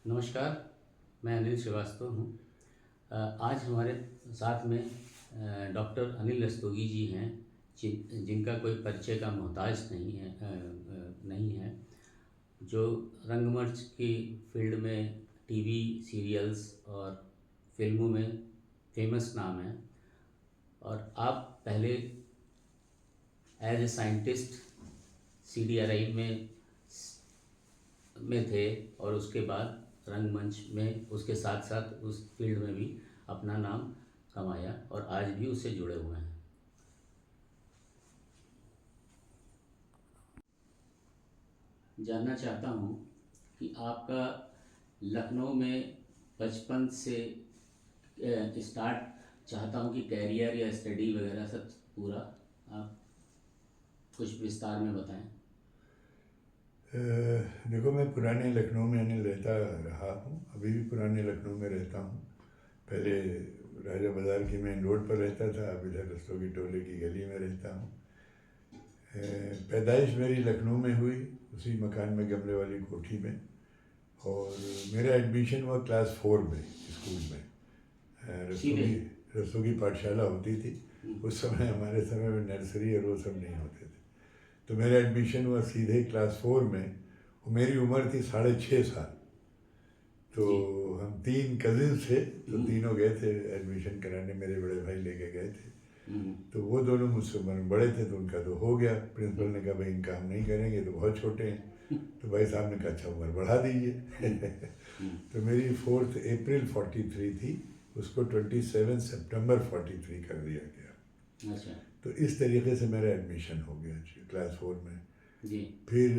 नमस्कार, मैं अनिल श्रीवास्तव हूँ। आज हमारे साथ में डॉक्टर अनिल रस्तोगी जी हैं, जिनका कोई परिचय का मोहताज नहीं है, जो रंगमंच की फील्ड में टीवी सीरियल्स और फिल्मों में फेमस नाम है। और आप पहले एज ए साइंटिस्ट CDRI में थे और उसके बाद रंगमंच में उसके साथ साथ उस फील्ड में भी अपना नाम कमाया और आज भी उससे जुड़े हुए हैं। जानना चाहता हूँ कि आपका लखनऊ में बचपन से स्टार्ट चाहता हूँ कि कैरियर या स्टडी वगैरह सब पूरा आप कुछ विस्तार में बताएं। देखो, मैं पुराने लखनऊ में रहता रहा हूँ, अभी भी पुराने लखनऊ में रहता हूँ। पहले राजा बाज़ार की मेन रोड पर रहता था, अब इधर रस्तोगी टोले की गली में रहता हूँ। पैदाइश मेरी लखनऊ में हुई, उसी मकान में गमले वाली कोठी में, और मेरा एडमिशन हुआ क्लास 4 में स्कूल में। रस्तोगी रस्तोगी पाठशाला होती थी उस समय, हमारे समय में नर्सरी और वो सब नहीं होते थे। तो मेरा एडमिशन हुआ सीधे क्लास 4 में। मेरी उम्र थी 6.5 साल। तो हम 3 कजिन थे, तो तीनों गए थे एडमिशन कराने, मेरे बड़े भाई लेके गए थे। तो वो दोनों मुझसे उम्र में बड़े थे, तो उनका तो हो गया। प्रिंसिपल ने कहा भाई इनका हम नहीं करेंगे, तो बहुत छोटे हैं। तो भाई साहब ने कहा अच्छा उम्र बढ़ा दीजिए। तो मेरी 4 अप्रैल 43 थी, उसको 27 सितंबर 43 कर दिया गया। अच्छा। तो इस तरीके से मेरा एडमिशन हो गया क्लास 4 में। जी। फिर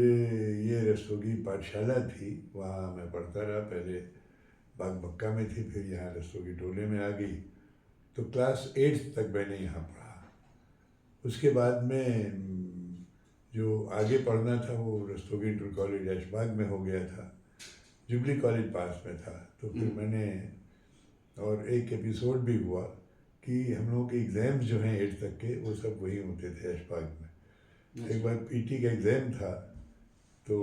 ये रस्तोगी पाठशाला थी, वहाँ मैं पढ़ता रहा। पहले बाग मक्का में थी, फिर यहाँ रस्तोगी टोले में आ गई। तो क्लास 8 तक मैंने यहाँ पढ़ा। उसके बाद में जो आगे पढ़ना था वो रस्तोगी इंटर कॉलेज ऐशबाग में हो गया था, जुबली कॉलेज पास में था। तो फिर मैंने, और एक एपिसोड भी हुआ कि हम लोगों के एग्ज़ाम्स जो हैं 8 तक के, वो सब वहीं होते थे ऐशबाग में। एक बार पीटी का एग्ज़ाम था, तो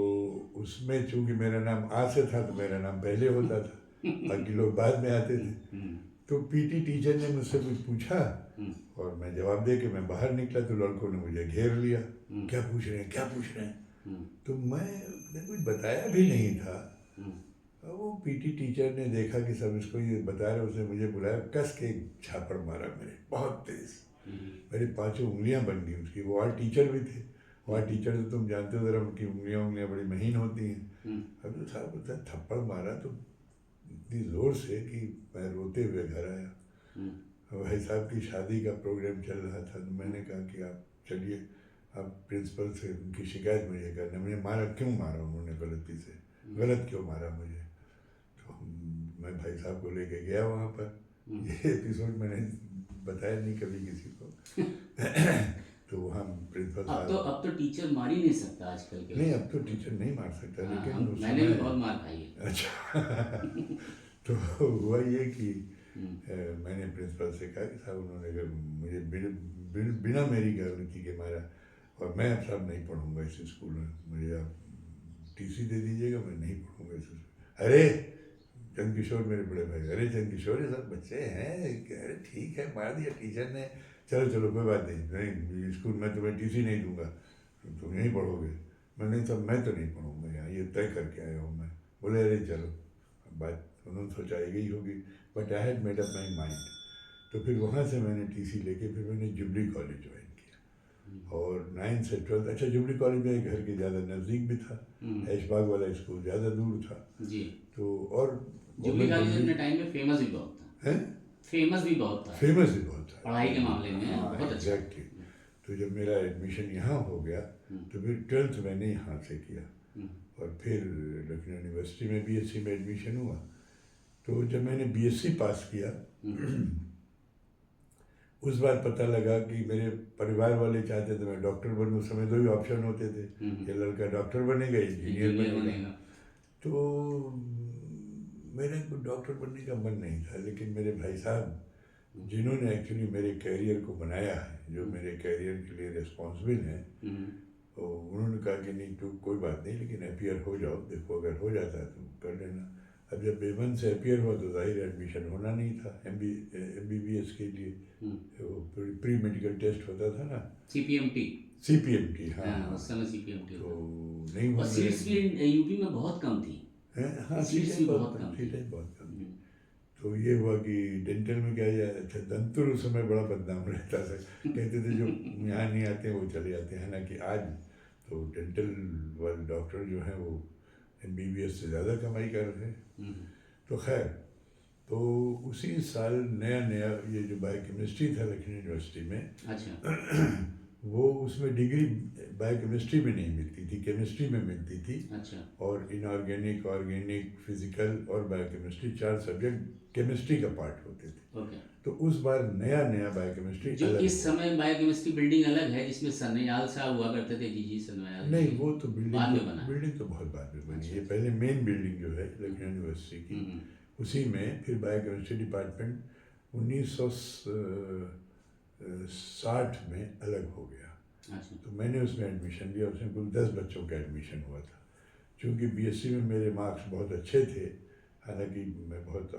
उसमें चूंकि मेरा नाम आ से था, तो मेरा नाम पहले होता था, बाकी लोग बाद में आते थे। तो पीटी टीचर ने मुझसे कुछ पूछा और मैं जवाब दे के मैं बाहर निकला, तो लड़कों ने मुझे घेर लिया, क्या पूछ रहे हैं, क्या पूछ रहे हैं। तो मैंने कुछ बताया भी नहीं था। वो पीटी टीचर ने देखा कि सब इसको ये बता रहे, उसने मुझे बुलाया, कस के एक झापड़ मारा मेरे, बहुत तेज। मेरी 5 उंगलियां बन गई उसकी। वो आर्ट टीचर भी थे। वो आर्ट टीचर तो तुम जानते हो, जरा उनकी उंगलियां बड़ी महीन होती हैं। अब तो साहब उसने थप्पड़ मारा तो इतनी ज़ोर से कि मैं रोते हुए घर आया। भाई साहब की शादी का प्रोग्राम चल रहा था, तो मैंने कहा कि आप चलिए, आप प्रिंसिपल से उनकी शिकायत मुझे करना, मुझे मारा क्यों, मारा उन्होंने गलती से, गलत क्यों मारा मुझे। तो मैं भाई साहब को लेके गया वहाँ पर। ये एपिसोड मैंने बताया नहीं कभी किसी को। तो वहाँ प्रिंसिपल साहब, अब तो टीचर मार ही नहीं सकता आजकल के नहीं वक्त। अब तो टीचर नहीं मार सकता, लेकिन उस मैंने भी समय बहुत मार खाई है। अच्छा। तो हुआ ये कि मैंने प्रिंसिपल से कहा कि साहब उन्होंने मुझे बिना मेरी गारंटी के मारा, और मैं अब साहब नहीं पढ़ूंगा इस स्कूल में, मुझे आप टीसी दे दीजिएगा, मैं नहीं पढ़ूंगा इस स्कूल। अरे चंद्रकिशोर, मेरे बड़े भाई, अरे चंद्रकिशोर ये सब बच्चे हैं, अरे ठीक है मार दिया टीचर ने, चलो चलो कोई बात नहीं, नहीं स्कूल में तुम्हें टीसी नहीं दूंगा, तुम यहीं पढ़ोगे। मैं नहीं सब, मैं तो नहीं पढ़ूंगा यहाँ, ये तय करके आया हूँ मैं। बोले अरे चलो, बात उन्होंने सोचाएगी ही होगी, but I had made up my mind. तो फिर वहाँ से मैंने टीसी लेके फिर मैंने जुबली कॉलेज ज्वाइन किया, और 9 से 12। अच्छा, जुबली कॉलेज मेरे घर के ज़्यादा नज़दीक भी था, ऐशबाग वाला स्कूल ज़्यादा दूर था। जी। तो और जुबली कॉलेज अपने टाइम में फेमस भी बहुत था। है, फेमस भी बहुत था। फेमस भी बहुत था पढ़ाई के मामले में हाँ बहुत अच्छा। एग्जैक्टली। तो जब मेरा एडमिशन यहाँ हो गया, तो फिर 12th मैंने यहाँ से किया, और फिर लखनऊ यूनिवर्सिटी में बीएससी में एडमिशन हुआ। तो जब मैंने बीएससी पास किया, उस बार पता लगा कि मेरे परिवार वाले चाहते थे मैं डॉक्टर बनूं। उस समय 2 ही ऑप्शन होते थे, ये लड़का डॉक्टर बनेगा, इंजीनियर बनेगा। तो मेरे को डॉक्टर बनने का मन नहीं था, लेकिन मेरे भाई साहब जिन्होंने एक्चुअली मेरे कैरियर को बनाया है, जो मेरे कैरियर के लिए रिस्पॉन्सिबल हैं, तो उन्होंने कहा कि नहीं तू कोई बात नहीं, लेकिन अपियर हो जाओ, देखो अगर हो जाता है तो कर लेना। अब जब A1 से अपीयर हुआ तो जाहिर एडमिशन होना नहीं था MBBS के लिए। वो प्री मेडिकल टेस्ट होता था ना, CPMT। CPMT, हाँ हाँ, हाँ, उस समय CPMT तो होता नहीं था। हुआ और मेरे। सीट्स भी यूपी में बहुत कम थी। हाँ, सीट्स भी बहुत कम थी। सीटें बहुत कम थी। तो ये हुआ कि डेंटल में क्या है, अच्छा दंतुर उस समय बड़ा बदनाम रहता था, कहते थे जो यहाँ नहीं आते वो चले जाते हैं। हालांकि आज तो डेंटल वाले डॉक्टर जो हैं वो MBBS से ज़्यादा कमाई कर रहे हैं। तो खैर, तो उसी साल नया नया ये जो बायोकेमिस्ट्री था लखनऊ यूनिवर्सिटी में, अच्छा वो उसमें डिग्री बायोकेमिस्ट्री में नहीं मिलती थी, केमिस्ट्री में मिलती थी। अच्छा। और इनऑर्गेनिक, ऑर्गेनिक, फिजिकल और बायोकेमिस्ट्री 4 सब्जेक्ट केमिस्ट्री का पार्ट होते थे। ओके। तो उस बार नया नया बायोकेमिस्ट्री जो अलग इस समय बायोकेमिस्ट्री बिल्डिंग अलग है जिसमें सन्याल साहब हुआ करते थे, जी सन्याल नहीं, जी, वो तो बाद में बना है। बिल्डिंग तो बहुत बाद में बनी अच्छा, ये। अच्छा। पहले मेन बिल्डिंग जो है लखनऊ यूनिवर्सिटी की, उसी में फिर बायोकेमिस्ट्री डिपार्टमेंट 1960 में अलग हो गया। अच्छा। तो मैंने उसमें एडमिशन लिया। उसमें कुल 10 बच्चों का एडमिशन हुआ था। चूँकि BSc में मेरे मार्क्स बहुत अच्छे थे, हालांकि मैं बहुत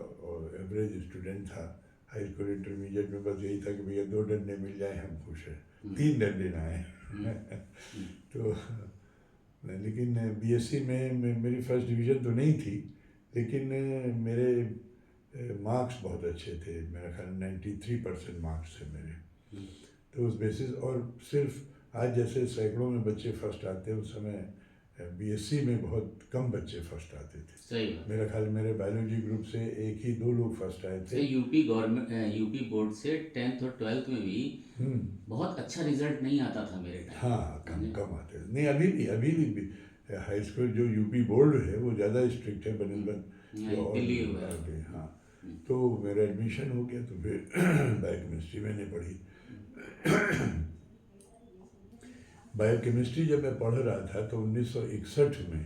एवरेज स्टूडेंट था। हाई स्कूल इंटरमीडिएट में बस यही था कि भैया 2 डंडे मिल जाए हम खुश हैं, 3 डंडे ना आए। तो लेकिन BSc में मेरी फर्स्ट डिवीज़न तो नहीं थी, लेकिन मेरे मार्क्स बहुत अच्छे थे। मेरा ख्याल 93% मार्क्स थे मेरे। तो उस बेसिस, और सिर्फ आज जैसे सैकड़ों में बच्चे फर्स्ट आते हैं, उस समय BSc में बहुत कम बच्चे फर्स्ट आते थे। सही बात। मेरा ख्याल मेरे बायोलॉजी ग्रुप से 1 ही 2 लोग फर्स्ट आए थे। यूपी गवर्नमेंट, यूपी बोर्ड से 10th और 12th में भी बहुत अच्छा रिजल्ट नहीं आता था मेरे टाइम। हाँ, कम आते थे। नहीं, अभी भी हाई स्कूल जो यूपी बोर्ड है वो ज़्यादा स्ट्रिक्ट है बनस्बत दिल्ली हुआ। आगे। हाँ, तो मेरा एडमिशन हो गया, तो फिर बायोकेमिस्ट्री मैंने पढ़ी। बायोकेमिस्ट्री जब मैं पढ़ रहा था तो 1961 में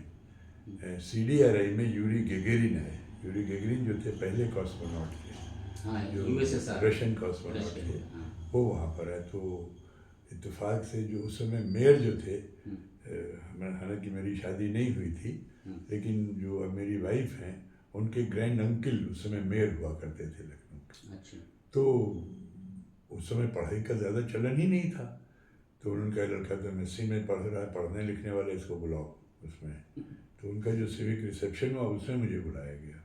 CDRI में यूरी गेगेरिन आए। यूरी गेगेरिन जो थे पहले कॉस्मोनॉट थे, हाँ, जो USSR रशियन कॉस्मोनॉट थे, हाँ। वो वहाँ पर आए। तो इत्तेफाक से जो उस समय मेयर जो थे, हालांकि मेरी शादी नहीं हुई थी, लेकिन जो अब मेरी वाइफ हैं उनके ग्रैंड अंकल उस समय मेयर हुआ करते थे लखनऊ। अच्छा। तो उस समय पढ़ाई का ज़्यादा चलन ही नहीं था। तो उन्होंने कहा लड़का तो MSc में पढ़ रहा है, पढ़ने लिखने वाला, इसको बुलाओ उसमें। तो उनका जो सिविक रिसेप्शन हुआ उसमें मुझे बुलाया गया।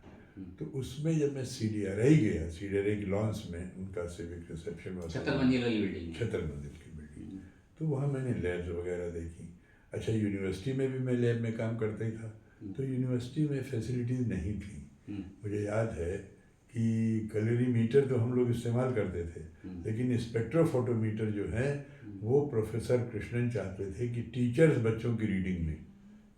तो उसमें जब मैं CDRI गया, CDRI की लॉन्च में उनका सिविक रिसेप्शन हुआ, 76 मंजिल वाली बिल्डिंग। 76 मंजिल की बिल्डिंग। तो वहाँ मैंने लैब्स वगैरह देखी। अच्छा, यूनिवर्सिटी में भी मैं लैब में काम करता ही था। तो यूनिवर्सिटी में फैसिलिटीज़ नहीं थी। मुझे याद है कि कैलोरीमीटर तो हम लोग इस्तेमाल करते थे, लेकिन स्पेक्ट्रोफोटोमीटर जो है वो प्रोफेसर कृष्णन चाहते थे कि टीचर्स बच्चों की रीडिंग में,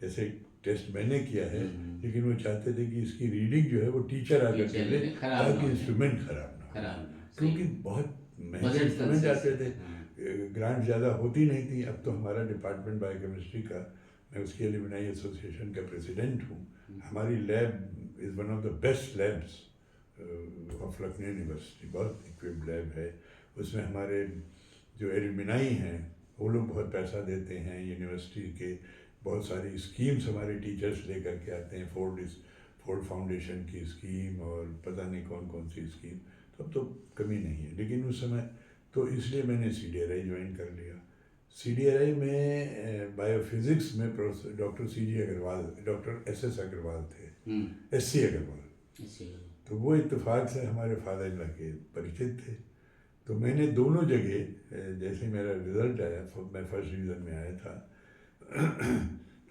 जैसे टेस्ट मैंने किया है, लेकिन वो चाहते थे कि इसकी रीडिंग जो है वो टीचर आकर के ले, ताकि इंस्ट्रूमेंट खराब ना हो, क्योंकि बहुत महंगे इंस्ट्रूमेंट आते थे, ग्रांट ज़्यादा होती नहीं थी। अब तो हमारा डिपार्टमेंट बायोकेमिस्ट्री का, मैं उसकी एलुमनाई एसोसिएशन का प्रेसिडेंट हूँ। हमारी lab is one of the best labs of Lucknow university, बहुत इक्विप्ड लैब है। उसमें हमारे जो एलुमनाई हैं वो लोग बहुत पैसा देते हैं यूनिवर्सिटी के। बहुत सारी स्कीम्स हमारे टीचर्स लेकर के आते हैं, फोर्ड फाउंडेशन की स्कीम और पता नहीं कौन कौन सी स्कीम। तो अब तो कमी नहीं है, लेकिन उस समय तो इसलिए मैंने CDRI ज्वाइन कर लिया। CDRI में बायोफिज़िक्स में professor doctor CG Agarwal, doctor SS Agarwal थे, SC अग्रवाल। तो वो इत्तेफाक से हमारे फादर इन लॉ के परिचित थे। तो मैंने दोनों जगह, जैसे मेरा रिज़ल्ट आया, मैं फर्स्ट डिवीज़न में आया था,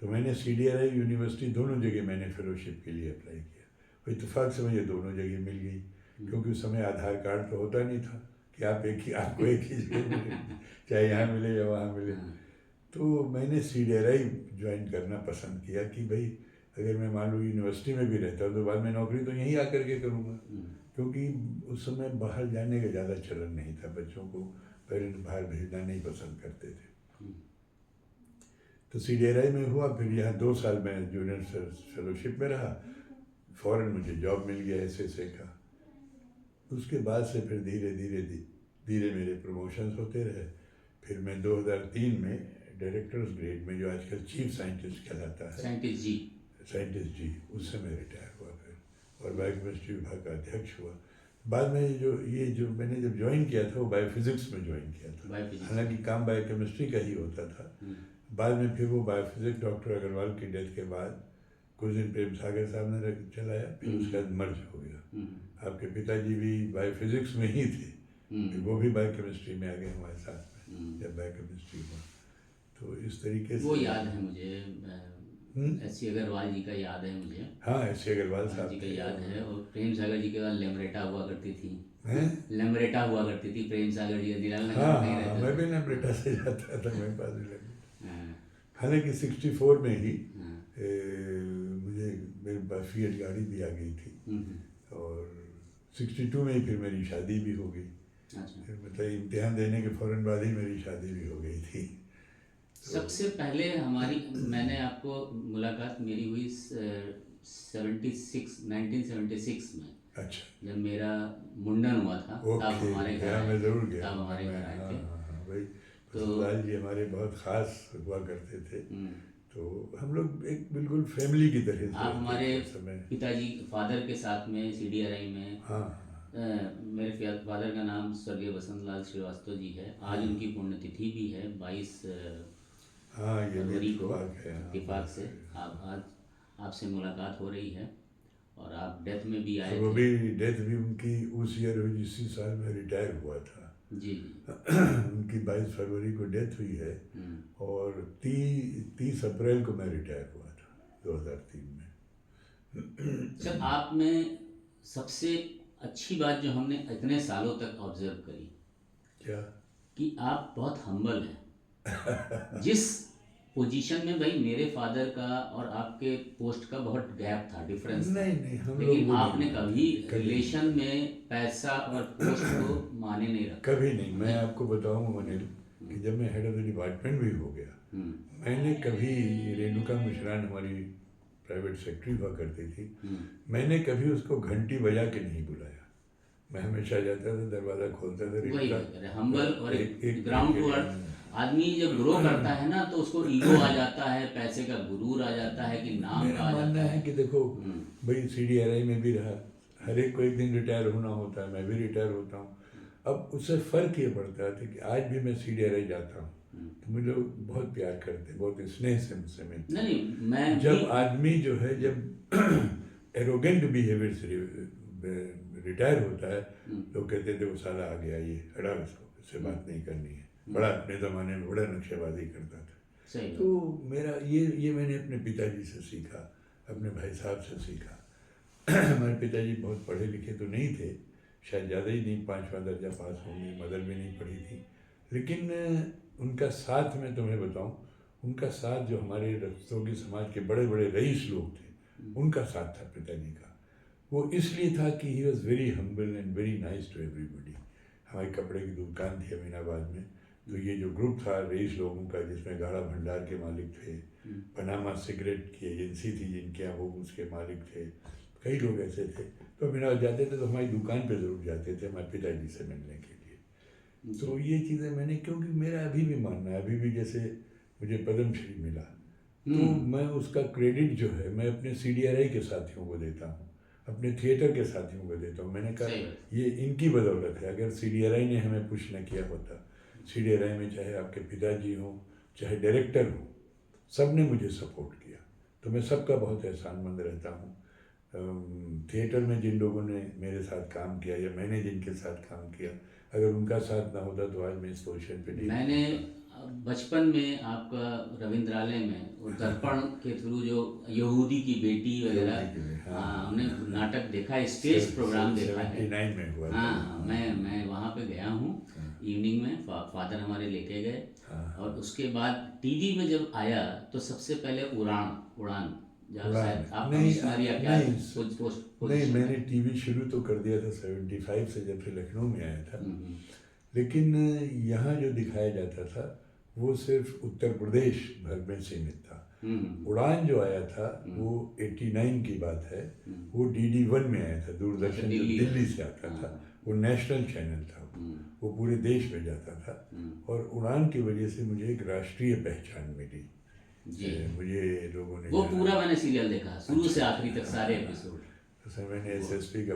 तो मैंने CDRI यूनिवर्सिटी दोनों जगह मैंने फेलोशिप के लिए अप्लाई किया। तो इत्तेफाक से मुझे दोनों जगह मिल गई, क्योंकि उस समय आधार कार्ड तो होता नहीं था कि आपको एक ही जगह मिले, चाहे यहाँ मिले या वहाँ मिले। तो मैंने CDRI ज्वाइन करना पसंद किया कि भाई अगर मैं मान लो यूनिवर्सिटी में भी रहता तो बाद में नौकरी तो यहीं आकर के करूँगा, क्योंकि उस समय बाहर जाने का ज़्यादा चलन नहीं था। बच्चों को पेरेंट्स बाहर भेजना नहीं पसंद करते थे। तो CDRI में हुआ, फिर यहाँ 2 साल मैं जूनियर फेलोशिप में रहा। फ़ौरन मुझे जॉब मिल गया SSA का। उसके बाद से फिर धीरे मेरे प्रमोशंस होते रहे। फिर मैं 2003 में डायरेक्टर्स ग्रेड में, जो आजकल चीफ साइंटिस्ट कहलाता है, साइंटिस्ट जी, उससे मैं रिटायर हुआ। और बायोकेमिस्ट्री विभाग का अध्यक्ष हुआ। बाद में ये जो मैंने जब ज्वाइन किया था वो बायोफिज़िक्स में ज्वाइन किया था, हालांकि काम बायोकेमिस्ट्री का ही होता था। बाद में फिर वो बायोफिज़िक्स डॉक्टर अग्रवाल की डेथ के बाद कुछ दिन प्रेम सागर साहब ने चलाया, फिर उसके बाद मर्ज हो गया। आपके पिताजी भी बायोफिज़िक्स में ही थे, फिर वो भी बायोकेमिस्ट्री में आ गए हमारे साथ में जब बायोकेमिस्ट्री हुआ। तो इस तरीके से वो याद है मुझे, एस.सी. अग्रवाल जी का याद है मुझे। हाँ, एस.सी. अग्रवाल साहब जी का याद है। और प्रेम सागर जी के बाद लेमरेटा हुआ करती थी, हैं? लेमरेटा हुआ करती थी प्रेम सागर जी, दिलाल नगर हाँ में ही हाँ, रहते मैं थे। भी लेमरेटा से जाता था, मेरे पास भी लगे। हाँ, हालांकि 64 में ही हाँ, मुझे मेरी फिएट गाड़ी भी आ गई थी, और 62 में ही फिर मेरी शादी भी हो गई। अच्छा। फिर मतलब इम्तिहान देने के फ़ौरन बाद ही मेरी शादी भी हो गई थी। सबसे पहले हमारी, मैंने आपको मुलाकात मेरी हुई 1976 में, अच्छा, जब मेरा मुंडन हुआ था, तब ओके, हमारे घर गया, आए मैं थे, ज़रूर गया। तब हमारे घर आए हाँ थे। हाँ हाँ भाई, तो लाल जी हमारे बहुत ख़ास हुआ करते थे। हम्म, तो हम लोग एक बिल्कुल फैमिली की तरह से आप रहते हमारे थे उस समय। पिताजी फादर के साथ में CDRI में, हाँ मेरे फादर का नाम स्वर्गीय बसंत लाल श्रीवास्तव जी है। आज उनकी पुण्यतिथि भी है 22 हाँ, ये भी फरवरी को। इत्तेफाक है। हाँ, इत्तेफाक से आप आज आपसे मुलाकात हो रही है, और आप डेथ में भी आए वो थे। भी डेथ भी उनकी उस ईयर हुई इसी साल में रिटायर हुआ था। जी जी। उनकी 22 फरवरी को डेथ हुई है, और 30 अप्रैल को मैं रिटायर हुआ था 2003 में। सर, आप में सबसे अच्छी बात जो हमने इतने सालों तक ऑब्जर्व करी, क्या? कि आप बहुत हम्बल हैं। जिस पोजीशन में, भाई मेरे फादर का और आपके पोस्ट का बहुत गैप था, डिफरेंस था, नहीं, हम लोग लेकिन वो आपने नहीं कभी मानते, रिलेशन में पैसा और पोस्ट को माने नहीं रखा। कभी नहीं। मैं आपको बताऊं अनिल, कि जब मैं हेड ऑफ द डिपार्टमेंट भी हो गया, मैंने कभी, रेणुका मिश्रान हमारी प्राइवेट सेक्रेटरी हुआ करती थी, मैंने कभी उसको घंटी बजा के नहीं बुलाया। मैं हमेशा जाता था, दरवाज़ा खोलता था, वही रेणुका, हम्बल और एक ग्राउंड टू अर्थ। आदमी जब ग्रो करता है ना, तो उसको ईगो आ जाता है, पैसे का गुरूर आ जाता है, कि नाम का मेरा आ मानना जाता है है। कि देखो भाई, CDRI में भी रहा, हर एक को एक दिन रिटायर होना होता है, मैं भी रिटायर होता हूँ। अब उससे फ़र्क ये पड़ता है कि आज भी मैं CDRI जाता हूँ तो मुझे लोग बहुत प्यार करते हैं, बहुत स्नेह से मुझसे मिलते हैं। नहीं, मैं जब भी आदमी जो है, जब एरोगेंट बिहेवियर से रिटायर होता है, लोग कहते थे वो साला आ गया, ये हटा इसको, इससे बात नहीं करनी है, बड़ा अपने ज़माने में बड़ा नक्शेबाजी करता था। सही तो मेरा ये मैंने अपने पिताजी से सीखा, अपने भाई साहब से सीखा। हमारे पिताजी बहुत पढ़े लिखे तो नहीं थे, शायद ज़्यादा ही नहीं, 5वां दर्जा पास होंगे, मदर भी नहीं पढ़ी थी, लेकिन उनका साथ, मैं तुम्हें बताऊं, उनका साथ जो हमारे रस्तोगी समाज के बड़े बड़े रईस लोग थे, उनका साथ था पिताजी का। वो इसलिए था कि he was very humble and very nice to everybody. हमारी कपड़े की दुकान थी अमीनाबाद में, तो ये जो ग्रुप था रईस लोगों का, जिसमें गाड़ा भंडार के मालिक थे, पनामा सिगरेट की एजेंसी थी जिनके यहाँ, वो उसके मालिक थे, कई लोग ऐसे थे। तो अमीनाबाद जाते थे तो हमारी दुकान पे ज़रूर जाते थे हमारे पिताजी से मिलने के लिए। तो ये चीज़ें मैंने, क्योंकि मेरा अभी भी मानना है, अभी भी जैसे मुझे पद्म श्री मिला, तो मैं उसका क्रेडिट जो है मैं अपने CDRI के साथियों को देता हूँ, अपने थिएटर के साथियों को देता हूँ। मैंने कहा ये इनकी बदौलत है। अगर CDRI ने हमें पुश न किया होता, CDRI में चाहे आपके पिताजी हों, चाहे डायरेक्टर हों, सब ने मुझे सपोर्ट किया, तो मैं सबका बहुत एहसानमंद रहता हूँ। थिएटर में जिन लोगों ने मेरे साथ काम किया, या मैंने जिनके साथ काम किया, अगर उनका साथ ना होता तो आज मैं इस पोजीशन पे नहीं। मैंने बचपन में आपका रविंद्रालय में वो दर्पण के थ्रू जो यहूदी की बेटी वगैरह, हमने नाटक देखा है, स्टेज प्रोग्राम देखा है। 79 में हुआ। हाँ, मैं वहाँ पे गया हूँ इवनिंग में, फादर हमारे लेके गए। और उसके बाद टीवी में जब आया तो सबसे पहले उड़ान शायद आप मिशनरिया क्या नहीं, मैंने टीवी शुरू तो कर दिया था 75 से, जब से लखनऊ में आया था, लेकिन यहाँ जो दिखाया जाता था वो सिर्फ उत्तर प्रदेश भर में सीमित था। उड़ान जो आया था वो 89 की बात है, वो DD1 में आया था, दूरदर्शन जो दिल्ली से आता था, वो नेशनल चैनल था, वो पूरे देश में जाता था। और उड़ान की वजह से मुझे एक राष्ट्रीय पहचान मिली। मुझे लोगों ने, वो पूरा मैंने सीरियल देखा शुरू से आखिरी तक, सारे एपिसोड। उसमें मैंने एसएसपी का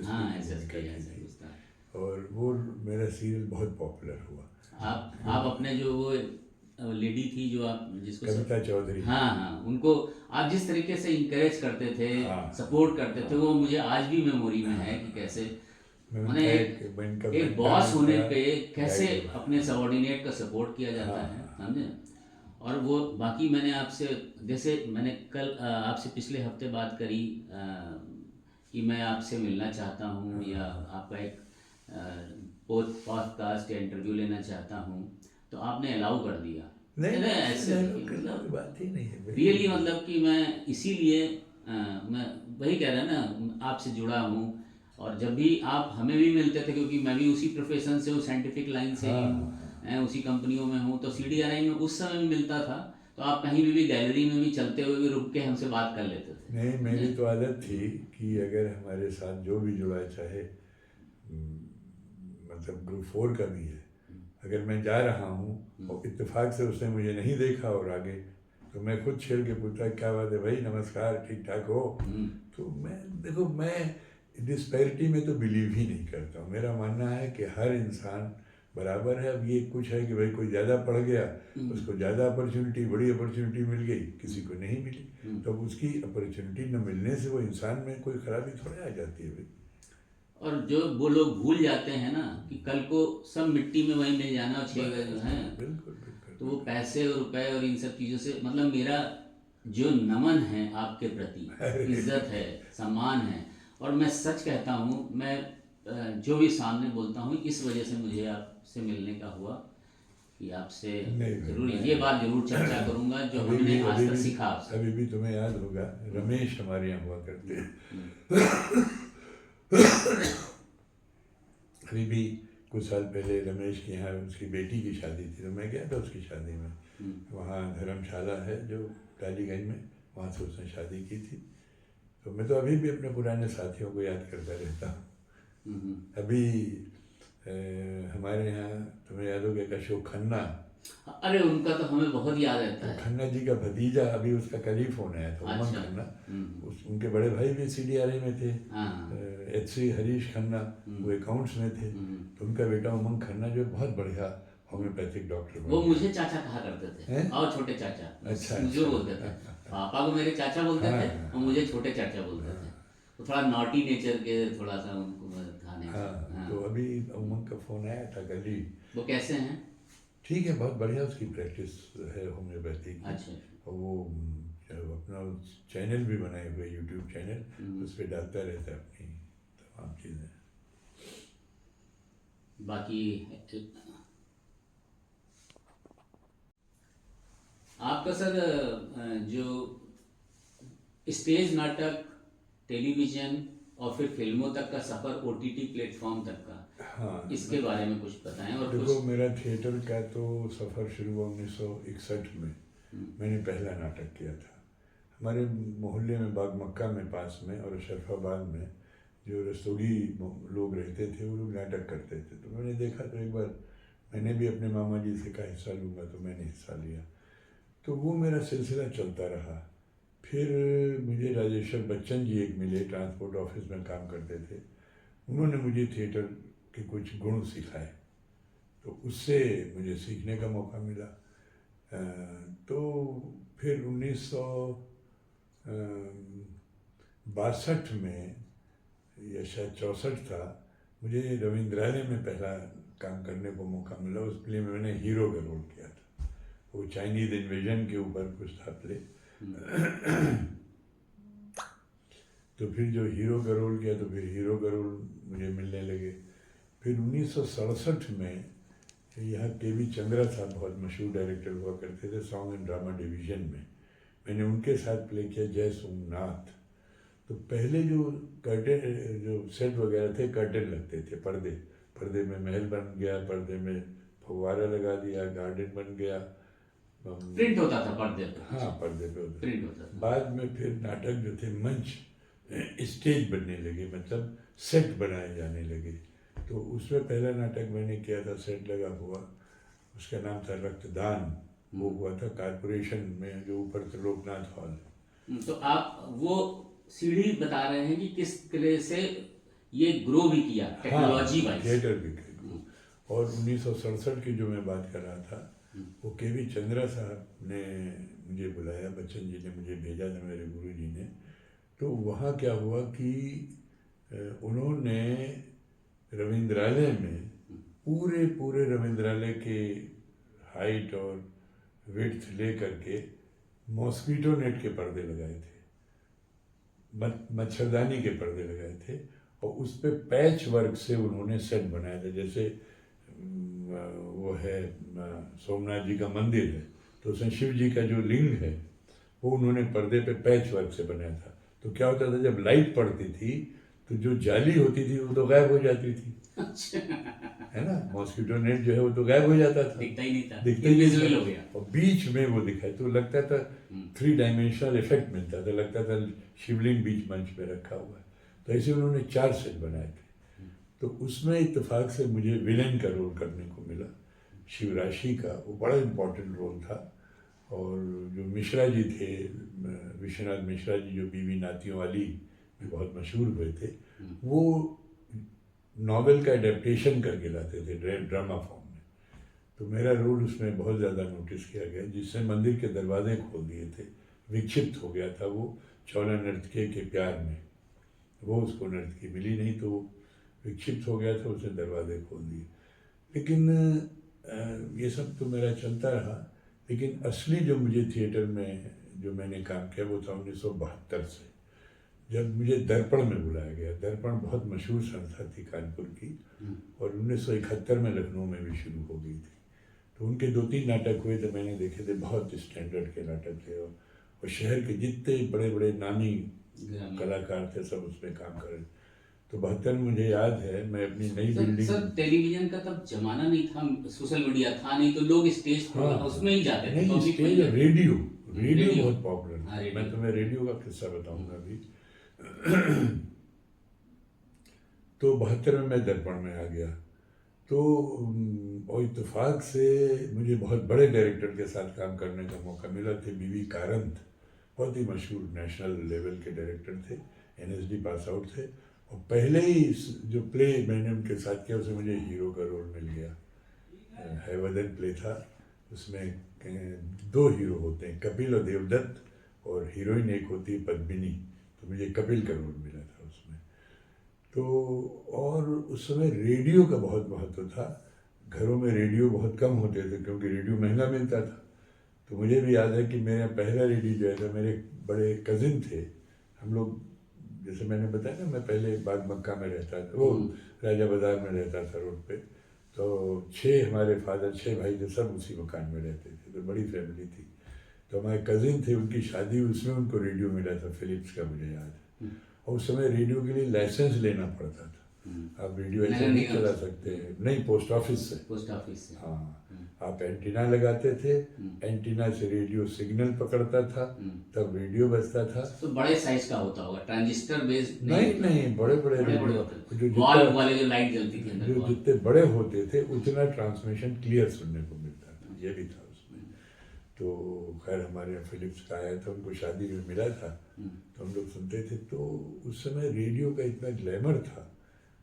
हाँ एसएसपी SSP की ऐसे थी, कुछ था। और वो मेरा सीरियल बहुत पॉपुलर हुआ। आप अपने जो वो लेडी थी जो आप जिसको कविता चौधरी। हाँ हाँ, उनको आप जिस तरीके से इंकरेज करते थे, हाँ सपोर्ट करते थे, हाँ वो मुझे आज भी मेमोरी में है कि कैसे मैं माने उनका मैं इनका एक मेंटर बॉस भी होने था, पे कैसे गाइड। अपने सबॉर्डिनेट का सपोर्ट किया हाँ जाता है, हाँ समझे। और वो बाकी मैंने आपसे, जैसे मैंने कल आपसे पिछले हफ्ते बात करी कि मैं आपसे मिलना चाहता हूँ या आपका एक पॉडकास्ट या इंटरव्यू लेना चाहता हूँ, तो आपने अलाउ कर दिया। नहीं अरे नहीं, ऐसे डायलॉग करने की मतलब बात ही नहीं है भाई। रियली, मतलब कि मैं इसीलिए मैं वही कह रहा ना, आपसे जुड़ा हूँ। और जब भी आप हमें भी मिलते थे, क्योंकि मैं भी उसी प्रोफेशन से हूँ, साइंटिफिक लाइन से हाँ ही हाँ हूँ, हाँ। उसी कंपनियों में हूँ, तो CDRI में उस समय भी मिलता था। तो आप कहीं भी गैलरी में भी चलते हुए भी रुक के हमसे बात कर लेते थे, नहीं, समझे। मेरी तो आदत थी कि अगर हमारे साथ जो भी जुड़ा है, चाहे मतलब ग्रुप 4 का भी है, अगर मैं जा रहा हूँ और इत्तेफाक से उसने मुझे नहीं देखा और आगे, तो मैं खुद छेड़ के पूछता क्या बात है भाई, नमस्कार, ठीक ठाक हो। तो मैं देखो, मैं डिस्पैरिटी में तो बिलीव ही नहीं करता हूँ। मेरा मानना है कि हर इंसान बराबर है। अब ये कुछ है कि भाई कोई ज़्यादा पढ़ गया, उसको ज़्यादा अपॉर्चुनिटी, बड़ी अपॉर्चुनिटी मिल गई, किसी को नहीं मिली, तो उसकी अपॉर्चुनिटी न मिलने से वो इंसान में कोई खराबी थोड़ी आ जाती है भाई। और जो वो लोग भूल जाते हैं ना कि कल को सब मिट्टी में वही मिल जाना, और 6 गज हैं। बिल्कुल बिल्कुल तो वो पैसे और रुपए और इन सब चीज़ों से, मतलब मेरा जो नमन है आपके प्रति, इज्जत है, सम्मान है। और मैं सच कहता हूँ, मैं जो भी सामने बोलता हूँ, इस वजह से मुझे आपसे मिलने का हुआ कि आपसे नहीं भाई, जरूर मैं ये बात जरूर चर्चा करूँगा जो हमने आज तक सीखा आपसे। अभी भी तुम्हें याद होगा, रमेश हमारे यहाँ हुआ करते हैं। अभी भी कुछ साल पहले रमेश के यहाँ उसकी बेटी की शादी थी, तो मैं गया था उसकी शादी में। वहाँ धर्मशाला है जो टालीगंज में, वहाँ से उसने शादी की थी। तो मैं तो अभी भी अपने पुराने साथियों को याद करता रहता हूँ। अभी हमारे यहाँ तुम्हें याद होगा कि अशोक खन्ना, अरे उनका तो हमें बहुत याद रहता तो है। खन्ना जी का भतीजा, अभी उसका कल ही फोन आया था, उमंग अच्छा। खन्ना। उनके बड़े भाई भी CDRI में थे, हाँ। HC हरीश खन्ना, वो अकाउंट्स में थे। तो उनका बेटा उमंग खन्ना जो बहुत बढ़िया होम्योपैथिक डॉक्टर वो बन मुझे चाचा कहा करते थे, हैं? और छोटे चाचा अच्छा मुझे अच्छा। बोलते थे। पापा को मेरे चाचा बोलते हाँ थे हाँ और मुझे छोटे चाचा बोलते थे। तो थोड़ा नॉटी नेचर के, थोड़ा सा उनको था हाँ। नेचर। हाँ। तो अभी उमंग का फोन आया था कल ही। वो कैसे हैं? ठीक है, बहुत बढ़िया उसकी प्रैक्टिस है होम्योपैथी की। अच्छा। और वो अपना चैनल भी बनाए हुए, यूट्यूब चैनल, उस पर डालता रहता है अपनी तमाम चीज़ें। बाकी आपका सर जो स्टेज नाटक, टेलीविज़न और फिर फिल्मों तक का सफ़र, OTT प्लेटफॉर्म तक का, हाँ, इसके बारे में कुछ बताएं। और देखो, कुछ मेरा थिएटर का तो सफ़र शुरू हुआ 1961 में। मैंने पहला नाटक किया था हमारे मोहल्ले में, बाग मक्का में पास में, और शरफाबाद में जो रस्तोगी लोग रहते थे, वो लोग नाटक करते थे। तो मैंने देखा, तो एक बार मैंने भी अपने मामा जी से कहा हिस्सा लूँगा, तो मैंने हिस्सा लिया। तो वो मेरा सिलसिला चलता रहा। फिर मुझे राजेश्वर बच्चन जी एक मिले, ट्रांसपोर्ट ऑफिस में काम करते थे। उन्होंने मुझे थिएटर के कुछ गुण सिखाए, तो उससे मुझे सीखने का मौका मिला। तो फिर 1962 में या शायद 64 था, मुझे रविंद्रालय में पहला काम करने को मौका मिला। उसके लिए मैंने हीरो का रोल किया था। वो चाइनीज इन्वेजन के ऊपर कुछ था प्ले। तो फिर जो हीरो का रोल किया, तो फिर हीरो का रोल मुझे मिलने लगे। फिर 1967 में यहाँ KV चंद्रा साहब बहुत मशहूर डायरेक्टर हुआ करते थे सॉन्ग एंड ड्रामा डिवीज़न में, मैंने उनके साथ प्ले किया जय सोमनाथ। तो पहले जो कर्टेन, जो सेट वगैरह थे, कर्टेन लगते थे, पर्दे, पर्दे में महल बन गया, पर्दे में फव्वारा लगा दिया, गार्डन बन गया, प्रिंट होता था पर्दे पे। हाँ, पर्दे पे होता। प्रिंट होता था। बाद में फिर नाटक जो थे मंच, स्टेज बनने लगे, मतलब सेट बनाए जाने लगे। तो उसमें पहला नाटक मैंने किया था सेट लगा हुआ, उसका नाम था रक्तदान। वो हुआ था कारपोरेशन में, जो ऊपर त्रिलोकनाथ हॉल। तो आप वो सीढ़ी बता रहे हैं कि किस तरह से ये ग्रो भी किया टेक्नोलॉजी वाइज। थिएटर भी किया। और 1967 की जो मैं बात कर रहा था, वो केवी चंद्रा साहब ने मुझे बुलाया, बच्चन जी ने मुझे भेजा था, मेरे गुरु जी ने। तो वहाँ क्या हुआ कि उन्होंने रविंद्रालय में पूरे रविंद्रालय के हाइट और विड्थ ले करके मॉस्किटो नेट के पर्दे लगाए थे, मच्छरदानी के पर्दे लगाए थे, और उस पे पैच वर्क से उन्होंने सेट बनाया था। जैसे वो है सोमनाथ जी का मंदिर है, तो उसमें शिव जी का जो लिंग है वो उन्होंने पर्दे पे पैच वर्क से बनाया था। तो क्या होता था, जब लाइट पड़ती थी तो जो जाली होती थी वो तो गायब हो जाती थी, है ना। मॉस्किटो नेट जो है वो तो गायब हो जाता था, दिखता ही नहीं था, दिखता ही नहीं हो था। गया। और बीच में वो दिखाई तो लगता था 3 डायमेंशनल इफेक्ट मिलता था, लगता था शिवलिंग बीच मंच पे रखा हुआ है। तो ऐसे उन्होंने 4 सेट बनाए थे। तो उसमें इत्तेफाक से मुझे विलेन का रोल करने को मिला, शिवराशि का। वो बड़ा इम्पोर्टेंट रोल था। और जो मिश्रा जी थे, विश्वनाथ मिश्रा जी, जो बीवी नातियों वाली में बहुत मशहूर हुए थे, वो नॉवेल का एडेप्टेशन करके लाते थे ड्रामा फॉर्म में। तो मेरा रोल उसमें बहुत ज़्यादा नोटिस किया गया, जिससे मंदिर के दरवाजे खोल दिए थे। विक्षिप्त हो गया था वो चौला नर्तकी के प्यार में, वो उसको नर्तकी मिली नहीं, तो विक्षिप्त हो गया था, उसने दरवाजे खोल दिए। लेकिन ये सब तो मेरा चलता रहा। लेकिन असली जो मुझे थिएटर में जो मैंने काम किया वो था 1972 से, जब मुझे दर्पण में बुलाया गया। दर्पण बहुत मशहूर संस्था थी कानपुर की, और 1971 में लखनऊ में भी शुरू हो गई थी। तो उनके 2-3 नाटक हुए थे, मैंने देखे थे, बहुत स्टैंडर्ड के नाटक थे। और शहर के जितने बड़े बड़े नामी कलाकार थे सब उसमें काम कर रहे। तो 72 में मुझे याद है, मैं अपनी नई बिल्डिंग। सर टेलीविजन का तब जमाना नहीं था, सोशल मीडिया था नहीं, तो लोग स्टेज उसमें ही जाते थे। नहीं, स्टेज, रेडियो बहुत पॉपुलर था। रेडियो। मैं तुम्हें रेडियो का किस्सा बताऊंगा अभी। तो 72 में मैं दर्पण में आ गया। तो और इत्तेफाक से मुझे बहुत बड़े डायरेक्टर के साथ काम करने का मौका मिला। थे बीवी कारंत, बहुत ही मशहूर नेशनल लेवल के डायरेक्टर थे, NSD पास आउट थे। और पहले ही जो प्ले मैंने उनके साथ किया उसमें मुझे हीरो का रोल मिल गया। हैवदन प्ले था, उसमें 2 हीरो होते हैं, कपिल और देवदत्त, और हीरोइन एक होती है पद्मिनी। तो मुझे कपिल का रोल मिला था उसमें। तो और उस समय रेडियो का बहुत महत्व था। घरों में रेडियो बहुत कम होते थे क्योंकि रेडियो महंगा मिलता था। तो मुझे भी याद है कि मेरा पहला रेडियो जो है, मेरे बड़े कजिन थे, हम लोग, जैसे मैंने बताया ना, मैं पहले बाग मक्का में रहता था, वो राजा बाजार में रहता था रोड पे। तो 6 हमारे फादर, 6 भाई थे, सब उसी मकान में रहते थे, तो बड़ी फैमिली थी। तो हमारे कजिन थे, उनकी शादी, उसमें उनको रेडियो मिला था, फिलिप्स का, मुझे याद है। और उस समय रेडियो के लिए लाइसेंस लेना पड़ता था। आप रेडियो ऐसे नहीं चला सकते, नहीं, पोस्ट ऑफिस से। हाँ, आप एंटीना लगाते थे, एंटीना से रेडियो सिग्नल पकड़ता था, तब रेडियो बजता था। तो बड़े साइज का होता होगा, ट्रांजिस्टर बेस्ड नहीं, बड़े रेडियो, जो लाइट जलती थी, जो जितने बड़े होते थे उतना ट्रांसमिशन क्लियर सुनने को मिलता था, ये भी था उसमें। तो खैर हमारे यहाँ फिलिप्स का आया था, उनको शादी में मिला था, तो हम लोग सुनते थे। तो उस समय रेडियो का इतना ग्लैमर था,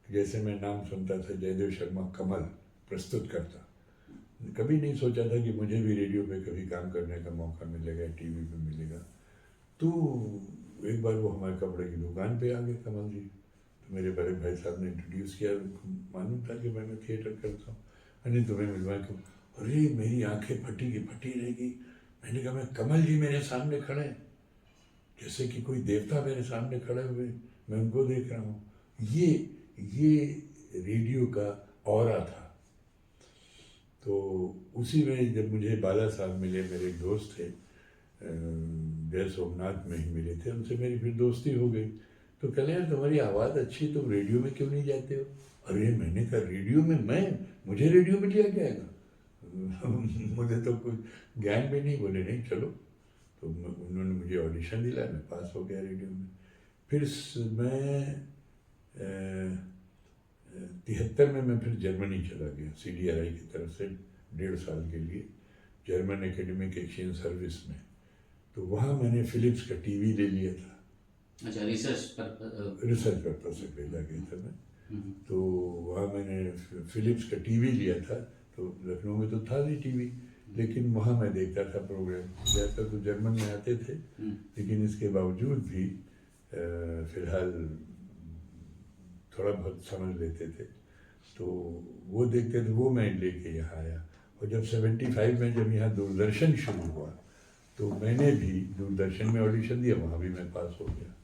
जैसे मैं नाम सुनता था जयदेव शर्मा कमल प्रस्तुत करता, कभी नहीं सोचा था कि मुझे भी रेडियो पे कभी काम करने का मौका मिलेगा, टीवी पे मिलेगा। तो एक बार वो हमारे कपड़े की दुकान पे आ गए कमल जी। तो मेरे बड़े भाई साहब ने इंट्रोड्यूस किया, मालूम था कि मैं थिएटर करता हूँ। अरे तुम्हें मिलवा के, अरे मेरी आंखें फटी की फटी रहेगी। मैंने कहा, मैं कमल जी मेरे सामने खड़े, जैसे कि कोई देवता मेरे सामने खड़े हुए, मैं उनको देख रहा हूँ। ये रेडियो का ऑरा था। तो उसी में जब मुझे बाला साहब मिले, मेरे एक दोस्त थे, जय सोमनाथ में ही मिले थे, उनसे मेरी फिर दोस्ती हो गई। तो कहले, यार तुम्हारी आवाज़ अच्छी, तुम रेडियो में क्यों नहीं जाते हो? अरे मैंने कहा, रेडियो में मुझे रेडियो में लिया जाएगा? मुझे तो कुछ ज्ञान भी नहीं। बोले नहीं, चलो। तो उन्होंने मुझे ऑडिशन दिलाया, मैं पास हो गया रेडियो में। फिर मैं 73 में मैं फिर जर्मनी चला गया, CDRI की तरफ से 1.5 साल के लिए, जर्मन एकेडमिक एक्सचेंज सर्विस में। तो वहाँ मैंने फिलिप्स का टीवी ले लिया था, अच्छा, रिसर्च पर रिसर्च पर्पज से भेजा गया था मैं। हम्म, तो वहाँ मैंने फिलिप्स का टीवी लिया था। तो लखनऊ में तो था नहीं टीवी, लेकिन वहाँ मैं देखता था प्रोग्राम। ज़्यादातर तो जर्मन में आते थे, लेकिन इसके बावजूद भी फिलहाल थोड़ा बहुत समझ लेते थे। तो वो देखते थे, वो मैं लेके यहाँ आया। और जब 75 में जब यहाँ दूरदर्शन शुरू हुआ, तो मैंने भी दूरदर्शन में ऑडिशन दिया, वहाँ भी मैं पास हो गया।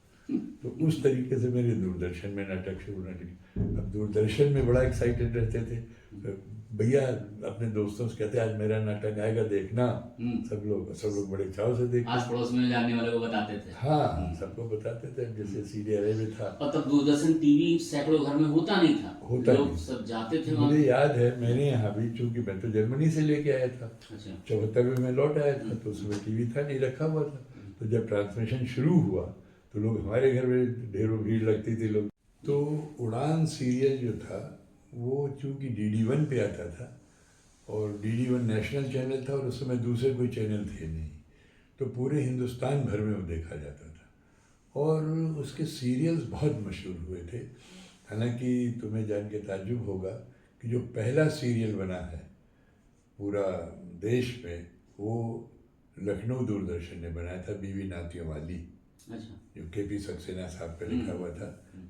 तो उस तरीके से मेरे दूरदर्शन में नाटक शुरू होने लगे। अब दूरदर्शन में बड़ा एक्साइटेड रहते थे भैया, अपने दोस्तों से कहते आज मेरा नाटक आएगा देखना। सब लोग बड़े चाव से देखते, आस पड़ोस में जानने वाले को बताते थे। हाँ, सबको बताते थे। जैसे सीडीआरए में था, और तब दूरदर्शन टीवी सैकड़ों घर में होता नहीं था, होता लोग नहीं। सब जाते थे वहाँ। मुझे याद है मेरे यहाँ भी, चूंकि मैं तो जर्मनी से लेके आया था, अच्छा, 74 में मैं लौट आया था, तो उसमें टीवी था नहीं, रखा हुआ था। तो जब ट्रांसमिशन शुरू हुआ तो लोग हमारे घर में ढेरों भीड़ लगती थी लोग। तो उड़ान सीरियल जो था वो चूंकि DD1 पे आता था, और DD1 नेशनल चैनल था, और उस समय दूसरे कोई चैनल थे नहीं, तो पूरे हिंदुस्तान भर में वो देखा जाता था। और उसके सीरियल्स बहुत मशहूर हुए थे। हालांकि तुम्हें जान के ताज्जुब होगा कि जो पहला सीरियल बना है पूरा देश में, वो लखनऊ दूरदर्शन ने बनाया था, बीवी नातियों वाली। अच्छा, जो KP सक्सेना साहब का लिखा हुआ था।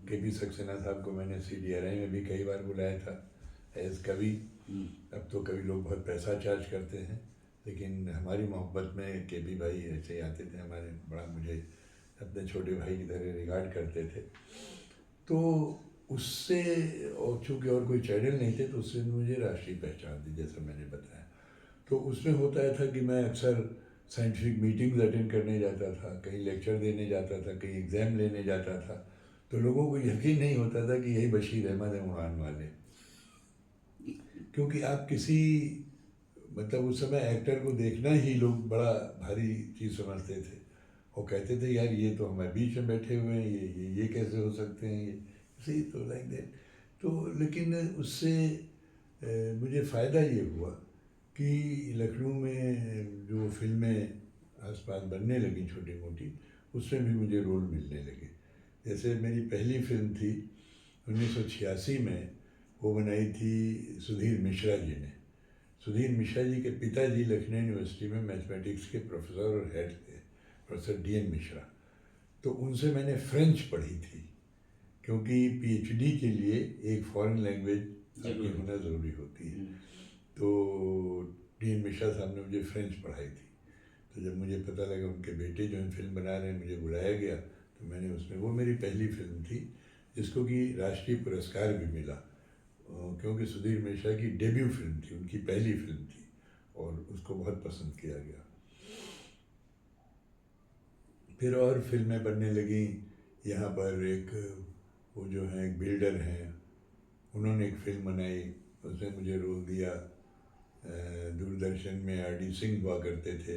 KP सक्सेना साहब को मैंने CDRI में भी कई बार बुलाया था एज कवि। अब तो कभी लोग बहुत पैसा चार्ज करते हैं, लेकिन हमारी मोहब्बत में KP भाई ऐसे ही आते थे हमारे, बड़ा मुझे अपने छोटे भाई की तरह रिगार्ड करते थे। तो उससे, और चूँकि और कोई चैनल नहीं थे, तो उससे मुझे राष्ट्रीय पहचान दी, जैसा मैंने बताया। तो उसमें होता था कि मैं अक्सर साइंटिफिक मीटिंग्स अटेंड करने जाता था, कहीं लेक्चर देने जाता था, कहीं एग्ज़ाम लेने जाता था। तो लोगों को यकीन नहीं होता था कि यही बशीर अहमद है उड़ान वाले, क्योंकि आप किसी, मतलब उस समय एक्टर को देखना ही लोग बड़ा भारी चीज़ समझते थे, और कहते थे यार ये तो हमारे बीच में बैठे हुए हैं, ये कैसे हो सकते हैं, ये सही तो लाइक दैट। तो लेकिन उससे मुझे फ़ायदा ये हुआ कि लखनऊ में जो फिल्में आसपास बनने लगी छोटी मोटी, उसमें भी मुझे रोल मिलने लगे। जैसे मेरी पहली फिल्म थी 1986 में, वो बनाई थी सुधीर मिश्रा जी ने। सुधीर मिश्रा जी के पिताजी लखनऊ यूनिवर्सिटी में मैथमेटिक्स के प्रोफेसर और हेड थे, प्रोफेसर DM मिश्रा। तो उनसे मैंने फ्रेंच पढ़ी थी, क्योंकि PhD के लिए एक फॉरेन लैंग्वेज आपकी होना ज़रूरी होती है। तो DM मिश्रा साहब ने मुझे फ्रेंच पढ़ाई थी। तो जब मुझे पता लगा उनके बेटे जो है फिल्म बना रहे हैं, मुझे बुलाया गया, तो मैंने उसमें, वो मेरी पहली फिल्म थी जिसको कि राष्ट्रीय पुरस्कार भी मिला, क्योंकि सुधीर मिश्रा की डेब्यू फिल्म थी, उनकी पहली फिल्म थी, और उसको बहुत पसंद किया गया। फिर और फिल्में बनने लगी यहाँ पर। एक वो जो हैं, एक बिल्डर हैं, उन्होंने एक फिल्म बनाई, उसमें मुझे रोल दिया। दूरदर्शन में RD सिंह हुआ करते थे,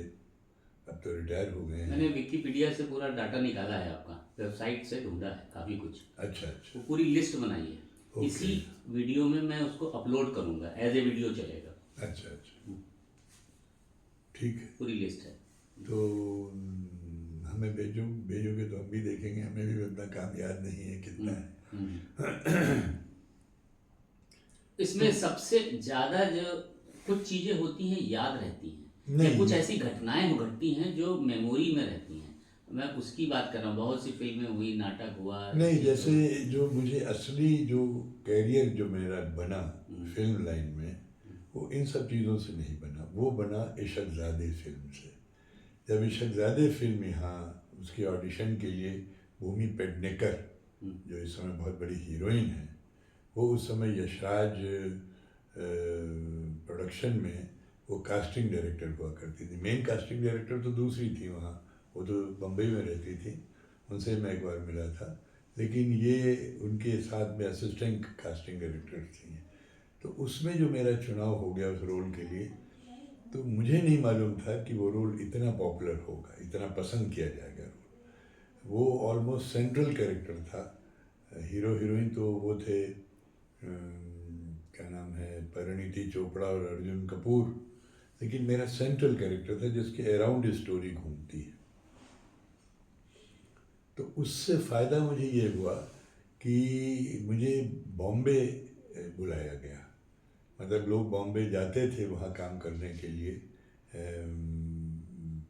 अब तो रिटायर हो गए हैं। मैंने विकिपीडिया से पूरा डाटा निकाला है, आपका वेबसाइट से ढूंढा है काफ़ी कुछ। अच्छा अच्छा, वो पूरी लिस्ट बनाई है। ओके। इसी वीडियो में मैं उसको अपलोड करूँगा, एज ए वीडियो चलेगा। अच्छा अच्छा, ठीक है। पूरी लिस्ट है। तो हमें भेजोगे तो हम भी देखेंगे, हमें भी उतना काम याद नहीं है कितना है। इसमें सबसे ज़्यादा जो कुछ चीज़ें होती हैं याद रहती हैं, या नहीं। कुछ ऐसी घटनाएं घटती हैं जो मेमोरी में रहती हैं, मैं उसकी बात कर रहा हूँ। बहुत सी फिल्में हुई, नाटक हुआ। नहीं, जैसे जो मुझे असली जो कैरियर जो मेरा बना फिल्म लाइन में, वो इन सब चीज़ों से नहीं बना, वो बना इशकज़ादे फिल्म से। जब इशकज़ादे फिल्म यहाँ, उसके ऑडिशन के लिए भूमि पेडनेकर, जो इस समय बहुत बड़ी हीरोइन है, वो उस समय यशराज प्रोडक्शन में वो कास्टिंग डायरेक्टर हुआ करती थी। मेन कास्टिंग डायरेक्टर तो दूसरी थी वहाँ, वो तो बम्बई में रहती थी, उनसे मैं एक बार मिला था, लेकिन ये उनके साथ में असिस्टेंट कास्टिंग डायरेक्टर थी। तो उसमें जो मेरा चुनाव हो गया उस रोल के लिए, तो मुझे नहीं मालूम था कि वो रोल इतना पॉपुलर होगा, इतना पसंद किया जाएगा रोल। वो ऑलमोस्ट सेंट्रल कैरेक्टर था। हीरो हीरोइन तो वो थे, क्या नाम है, परिणीति चोपड़ा और अर्जुन कपूर, लेकिन मेरा सेंट्रल कैरेक्टर था जिसके अराउंड स्टोरी घूमती है। तो उससे फ़ायदा मुझे ये हुआ कि मुझे बॉम्बे बुलाया गया। मतलब लोग बॉम्बे जाते थे वहाँ काम करने के लिए, अम,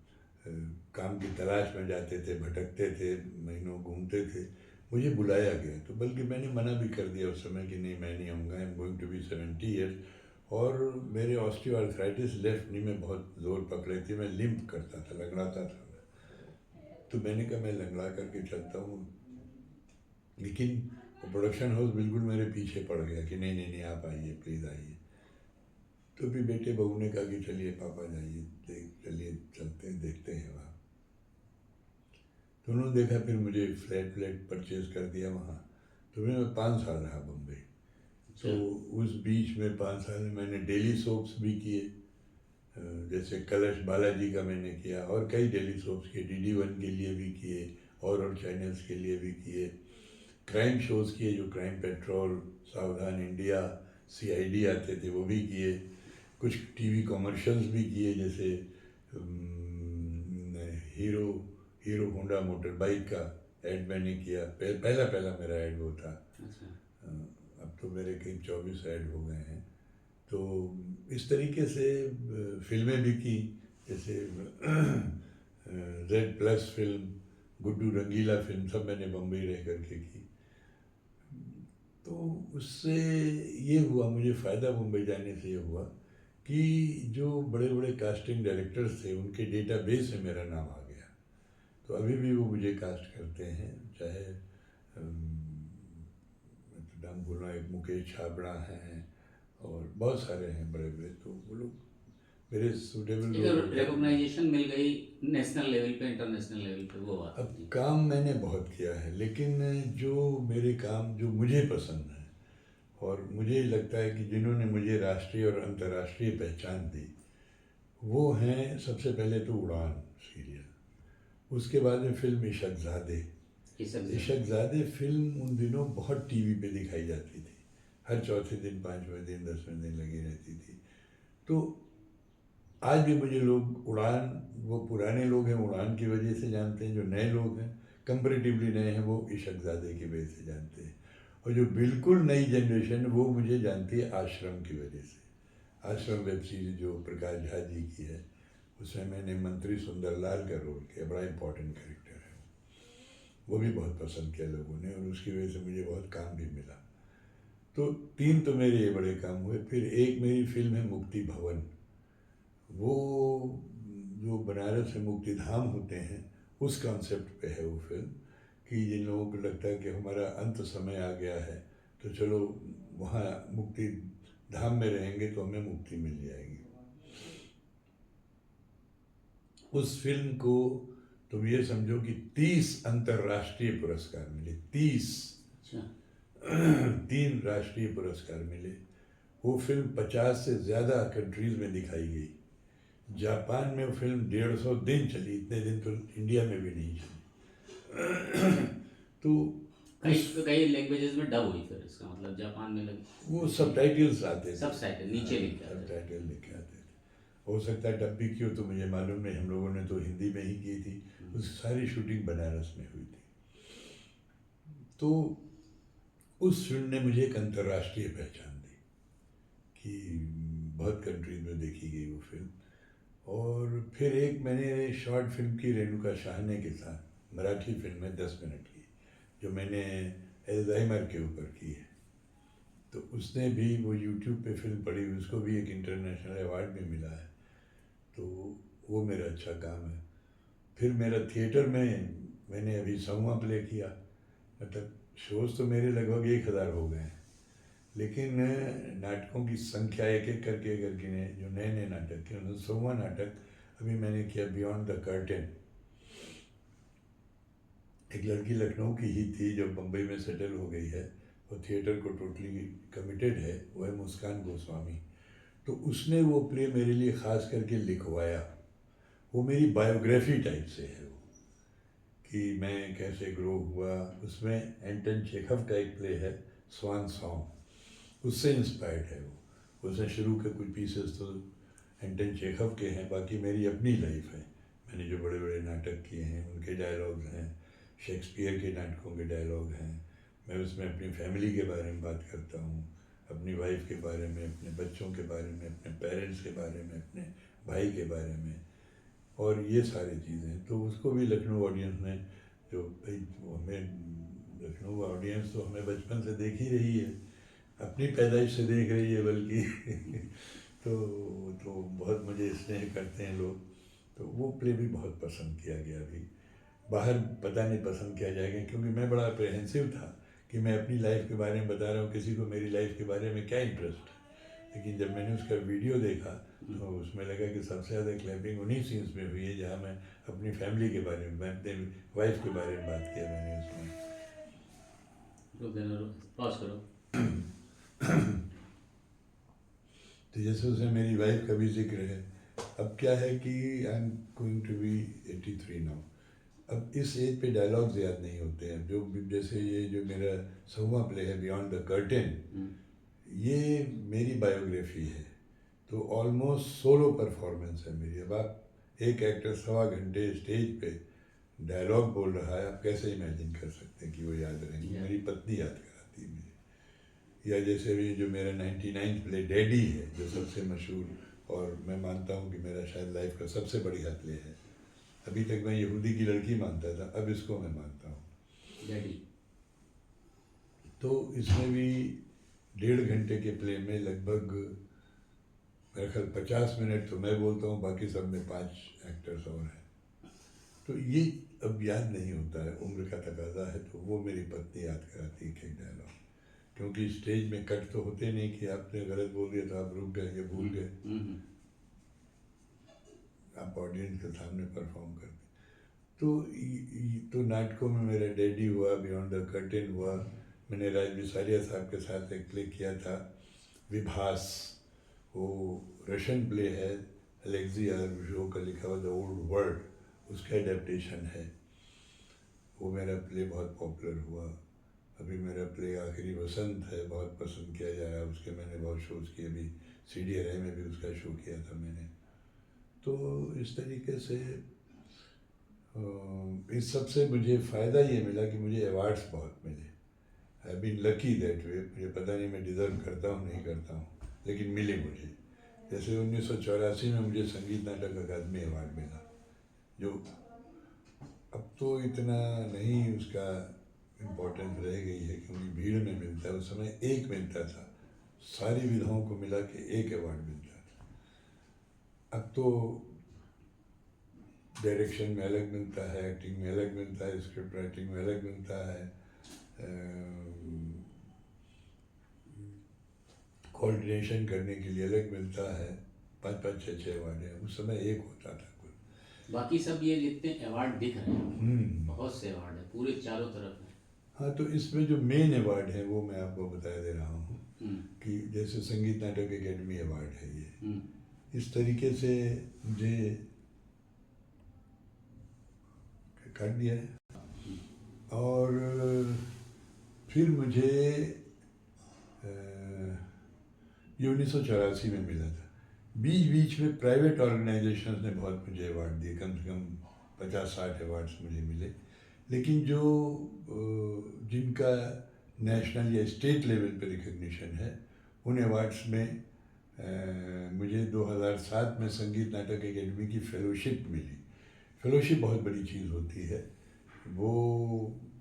अ, काम की तलाश में जाते थे, भटकते थे, महीनों घूमते थे। मुझे बुलाया गया तो बल्कि मैंने मना भी कर दिया उस समय कि नहीं, मैं नहीं आऊँगा, I am going to be 70 years. और मेरे ऑस्टियोआर्थराइटिस लेफ्ट नी में बहुत ज़ोर पकड़े थी, मैं लिम्प करता था, लंगड़ाता था मैं। तो मैंने कहा मैं लंगड़ा करके चलता हूँ, लेकिन वो प्रोडक्शन हाउस बिल्कुल मेरे पीछे पड़ गया कि नहीं नहीं नहीं, आप आइए, प्लीज़ आइए। तो भी बेटे बहू ने कहा कि चलिए पापा जाइए, चलिए चलते हैं, देखते हैं वहाँ। तो उन्होंने देखा, फिर मुझे फ्लैट परचेज कर दिया वहाँ। तो फिर मैं 5 साल रहा बम्बई। तो अच्छा। उस बीच में 5 साल में मैंने डेली सोप्स भी किए, जैसे कलश बालाजी का मैंने किया, और कई डेली सोप्स किए, DD1 के लिए भी किए, और चैनल्स के लिए भी किए। क्राइम शोज़ किए, जो क्राइम पेट्रोल, सावधान इंडिया, CID आते थे, वो भी किए। कुछ टीवी कॉमर्शियल्स भी किए, जैसे hero hero Honda motor bike का ऐड मैंने किया। पहला पहला मेरा ऐड वो था। अच्छा। अब तो मेरे करीब 24 ऐड हो गए हैं। तो इस तरीके से फिल्में भी की, जैसे Z+ फिल्म, गुड्डू रंगीला फिल्म, सब मैंने बम्बई रह करके की। तो उससे ये हुआ, मुझे फ़ायदा मुंबई जाने से ये हुआ कि जो बड़े बड़े कास्टिंग डायरेक्टर्स थे उनके डेटाबेस में मेरा नाम आ गया। तो अभी भी वो मुझे कास्ट करते हैं, चाहे नाम भूलना, एक मुकेश छाबड़ा हैं, और बहुत सारे हैं बड़े बड़े। तो वो लोग मेरे सूटेबल लोग हो एक जाते हैं। रिकॉग्नाइजेशन मिल गई नेशनल लेवल पे, इंटरनेशनल लेवल पे, वो बात अब होती है। काम मैंने बहुत किया है, लेकिन जो मेरे काम जो मुझे पसंद है, और मुझे लगता है कि जिन्होंने मुझे राष्ट्रीय और अंतर्राष्ट्रीय पहचान दी, वो हैं सबसे पहले तो उड़ान सीरियल, उसके बाद में फिल्म इशकज़ादे। ये सब इशकज़ादे फिल्म उन दिनों बहुत टीवी पे दिखाई जाती थी, हर चौथे दिन, 5वें दिन, 10वें दिन लगी रहती थी। तो आज भी मुझे लोग उड़ान, वो पुराने लोग हैं उड़ान की वजह से जानते हैं, जो नए लोग हैं, कंपेरेटिवली नए हैं, वो इशकज़ादे की वजह से जानते हैं, और जो बिल्कुल नई जनरेशन वो मुझे जानती है आश्रम की वजह से। आश्रम वेब सीरीज जो प्रकाश झा जी की है, उसमें मैंने मंत्री सुंदरलाल का रोल किया, बड़ा इंपॉर्टेंट कैरेक्टर है वो भी बहुत पसंद किया लोगों ने, और उसकी वजह से मुझे बहुत काम भी मिला। तो 3 तो मेरे ये बड़े काम हुए। फिर एक मेरी फिल्म है मुक्ति भवन, वो जो बनारस में मुक्ति धाम होते हैं, उस कॉन्सेप्ट पे है वो फिल्म, कि जिन लोगों को लगता है कि हमारा अंत समय आ गया है, तो चलो वहाँ मुक्ति धाम में रहेंगे तो हमें मुक्ति मिल जाएगी। उस फिल्म को तुम ये समझो कि 30 अंतर्राष्ट्रीय पुरस्कार मिले, 30। अच्छा। 3 राष्ट्रीय पुरस्कार मिले। वो फिल्म 50 से ज़्यादा कंट्रीज़ में दिखाई गई। जापान में वो फिल्म 150 दिन चली, इतने दिन तो इंडिया में भी नहीं चली। तो कई उस कई लैंग्वेजेस में डब हुई, फिर इसका मतलब जापान में लग वो सब टाइटल्स आते थे, सब टाइटल नीचे लिखे सब आते थे। टाइटल लिखे आते थे। हो सकता है डब भी की हो, तो मुझे मालूम नहीं, हम लोगों ने तो हिंदी में ही की थी। उसकी सारी शूटिंग बनारस में हुई थी। तो उस फिल्म ने मुझे एक अंतर्राष्ट्रीय पहचान दी कि बहुत कंट्रीज में देखी गई वो फिल्म। और फिर एक मैंने शॉर्ट फिल्म की रेणुका शाहने के साथ, मराठी फिल्म है 10 मिनट की, जो मैंने एल्जाइमर के ऊपर की है। तो उसने भी, वो यूट्यूब पे फिल्म पड़ी, उसको भी एक इंटरनेशनल अवार्ड भी मिला है। तो वो मेरा अच्छा काम है। फिर मेरा थिएटर में मैंने अभी 100वां प्ले किया, मतलब शोज़ तो मेरे लगभग 1000 हो गए हैं, लेकिन नाटकों की संख्या एक एक करके करके जो नए नए नाटक के, उनमें 100वां नाटक अभी मैंने किया, बियॉन्ड द कर्टेन। एक लड़की लखनऊ की ही थी जो बम्बई में सेटल हो गई है, वो थिएटर को टोटली कमिटेड है, वो है मुस्कान गोस्वामी। तो उसने वो प्ले मेरे लिए ख़ास करके लिखवाया। वो मेरी बायोग्राफी टाइप से है वो, कि मैं कैसे ग्रो हुआ। उसमें एंटन चेखव का एक प्ले है, स्वान सॉन्ग, उससे इंस्पायर्ड है वो। उसने शुरू के कुछ पीसेस तो एंटन चेखव के हैं, बाकी मेरी अपनी लाइफ है। मैंने जो बड़े बड़े नाटक किए हैं उनके डायलॉग्स हैं। शेक्सपियर के नाटकों के डायलॉग हैं। मैं उसमें अपनी फैमिली के बारे में बात करता हूँ, अपनी वाइफ के बारे में, अपने बच्चों के बारे में, अपने पेरेंट्स के बारे में, अपने भाई के बारे में, और ये सारी चीज़ें। तो उसको भी लखनऊ ऑडियंस ने, जो भाई वो हमें लखनऊ ऑडियंस तो हमें बचपन से देख ही रही है, अपनी पैदाइश से देख रही है बल्कि तो बहुत मुझे स्नेह करते हैं लोग। तो वो प्ले भी बहुत पसंद किया गया। अभी बाहर पता नहीं पसंद किया जाएगा, क्योंकि मैं बड़ा अप्रहेंसिव था कि मैं अपनी लाइफ के बारे में बता रहा हूँ, किसी को मेरी लाइफ के बारे में क्या इंटरेस्ट है। लेकिन जब मैंने उसका वीडियो देखा तो उसमें लगा कि सबसे ज़्यादा क्लैपिंग उन्हीं सीन्स में हुई है जहाँ मैं अपनी फैमिली के बारे में, मैं अपने वाइफ के बारे में बात किया मैंने उसमें। पॉज करो। तो जैसे उसमें मेरी वाइफ का भी जिक्र है। अब क्या है कि I am going to be 83 now. अब इस एज पे डायलॉग्स याद नहीं होते हैं। जो जैसे ये जो मेरा 100वां प्ले है बियॉन्ड द कर्टेन, ये मेरी बायोग्राफी है। तो ऑलमोस्ट सोलो परफॉर्मेंस है मेरी। अब आप एक एक्टर 1.25 घंटे स्टेज पे डायलॉग बोल रहा है, आप कैसे इमेजिन कर सकते हैं कि वो याद रहेंगे। मेरी पत्नी याद कराती है मुझे। या जैसे भी जो मेरा 99 प्ले डैडी है, जो सबसे मशहूर, और मैं मानता हूँ कि मेरा शायद लाइफ का सबसे बढ़िया प्ले है। अभी तक मैं यहूदी की लड़की मानता था, अब इसको मैं मानता हूँ डैडी। तो इसमें भी 1.5 घंटे के प्ले में लगभग मेरे ख्याल 50 मिनट तो मैं बोलता हूँ, बाकी सब में 5 एक्टर्स और हैं। तो ये अब याद नहीं होता है, उम्र का तकाजा है। तो वो मेरी पत्नी याद कराती है एक डायलॉग, क्योंकि स्टेज में कट तो होते नहीं कि आपने गलत बोल दिया तो आप रुक गए या भूल गए, आप ऑडियंस के सामने परफॉर्म करते। तो नाटकों में मेरा डैडी हुआ, बियॉन्ड द कर्टेन हुआ। मैंने राज बिसारिया साहब के साथ एक प्ले किया था, विभास। वो रशियन प्ले है, अलेक्सी आर्बुशो का लिखा हुआ द ओल्ड वर्ल्ड, उसका एडेप्टेशन है। वो मेरा प्ले बहुत पॉपुलर हुआ। अभी मेरा प्ले आखिरी वसंत है, बहुत पसंद किया जा रहा है। उसके मैंने बहुत शोज़ किए, अभी CDRI में भी उसका शो किया था मैंने। तो इस तरीके से इस सब से मुझे फ़ायदा ये मिला कि मुझे अवार्ड्स बहुत मिले। I been lucky that way. मुझे पता नहीं मैं डिज़र्व करता हूँ नहीं करता हूँ, लेकिन मिले मुझे। जैसे 1984 में मुझे संगीत नाटक अकादमी अवार्ड मिला, जो अब तो इतना नहीं उसका इम्पोर्टेंस रह गई है, क्योंकि भीड़ में मिलता है। उस समय एक मिलता था, सारी विधाओं को मिला के एक अवार्ड मिलता था। अब तो डायरेक्शन में अलग मिलता है, एक्टिंग में अलग मिलता है, स्क्रिप्ट राइटिंग में अलग मिलता है, कोऑर्डिनेशन करने के लिए अलग मिलता है। 5-5, 6-6 अवार्ड हैं। उस समय एक होता था कुल। बाकी सब ये जितने अवार्ड दिख रहे हैं, बहुत से अवार्ड है पूरे चारों तरफ है। हाँ, तो इसमें जो मेन अवार्ड है वो मैं आपको बता दे रहा हूँ कि जैसे संगीत नाटक अकेडमी अवार्ड है ये। इस तरीके से मुझे काट दिया है। और फिर मुझे ये 1984 में मिला था। बीच बीच में प्राइवेट ऑर्गेनाइजेशंस ने बहुत मुझे अवार्ड दिए, कम से कम 50-60 अवार्ड्स मुझे मिले। लेकिन जो जिनका नेशनल या स्टेट लेवल पे रिकग्निशन है, उन अवार्ड्स में मुझे 2007 में संगीत नाटक अकेडमी की फेलोशिप मिली। फेलोशिप बहुत बड़ी चीज़ होती है, वो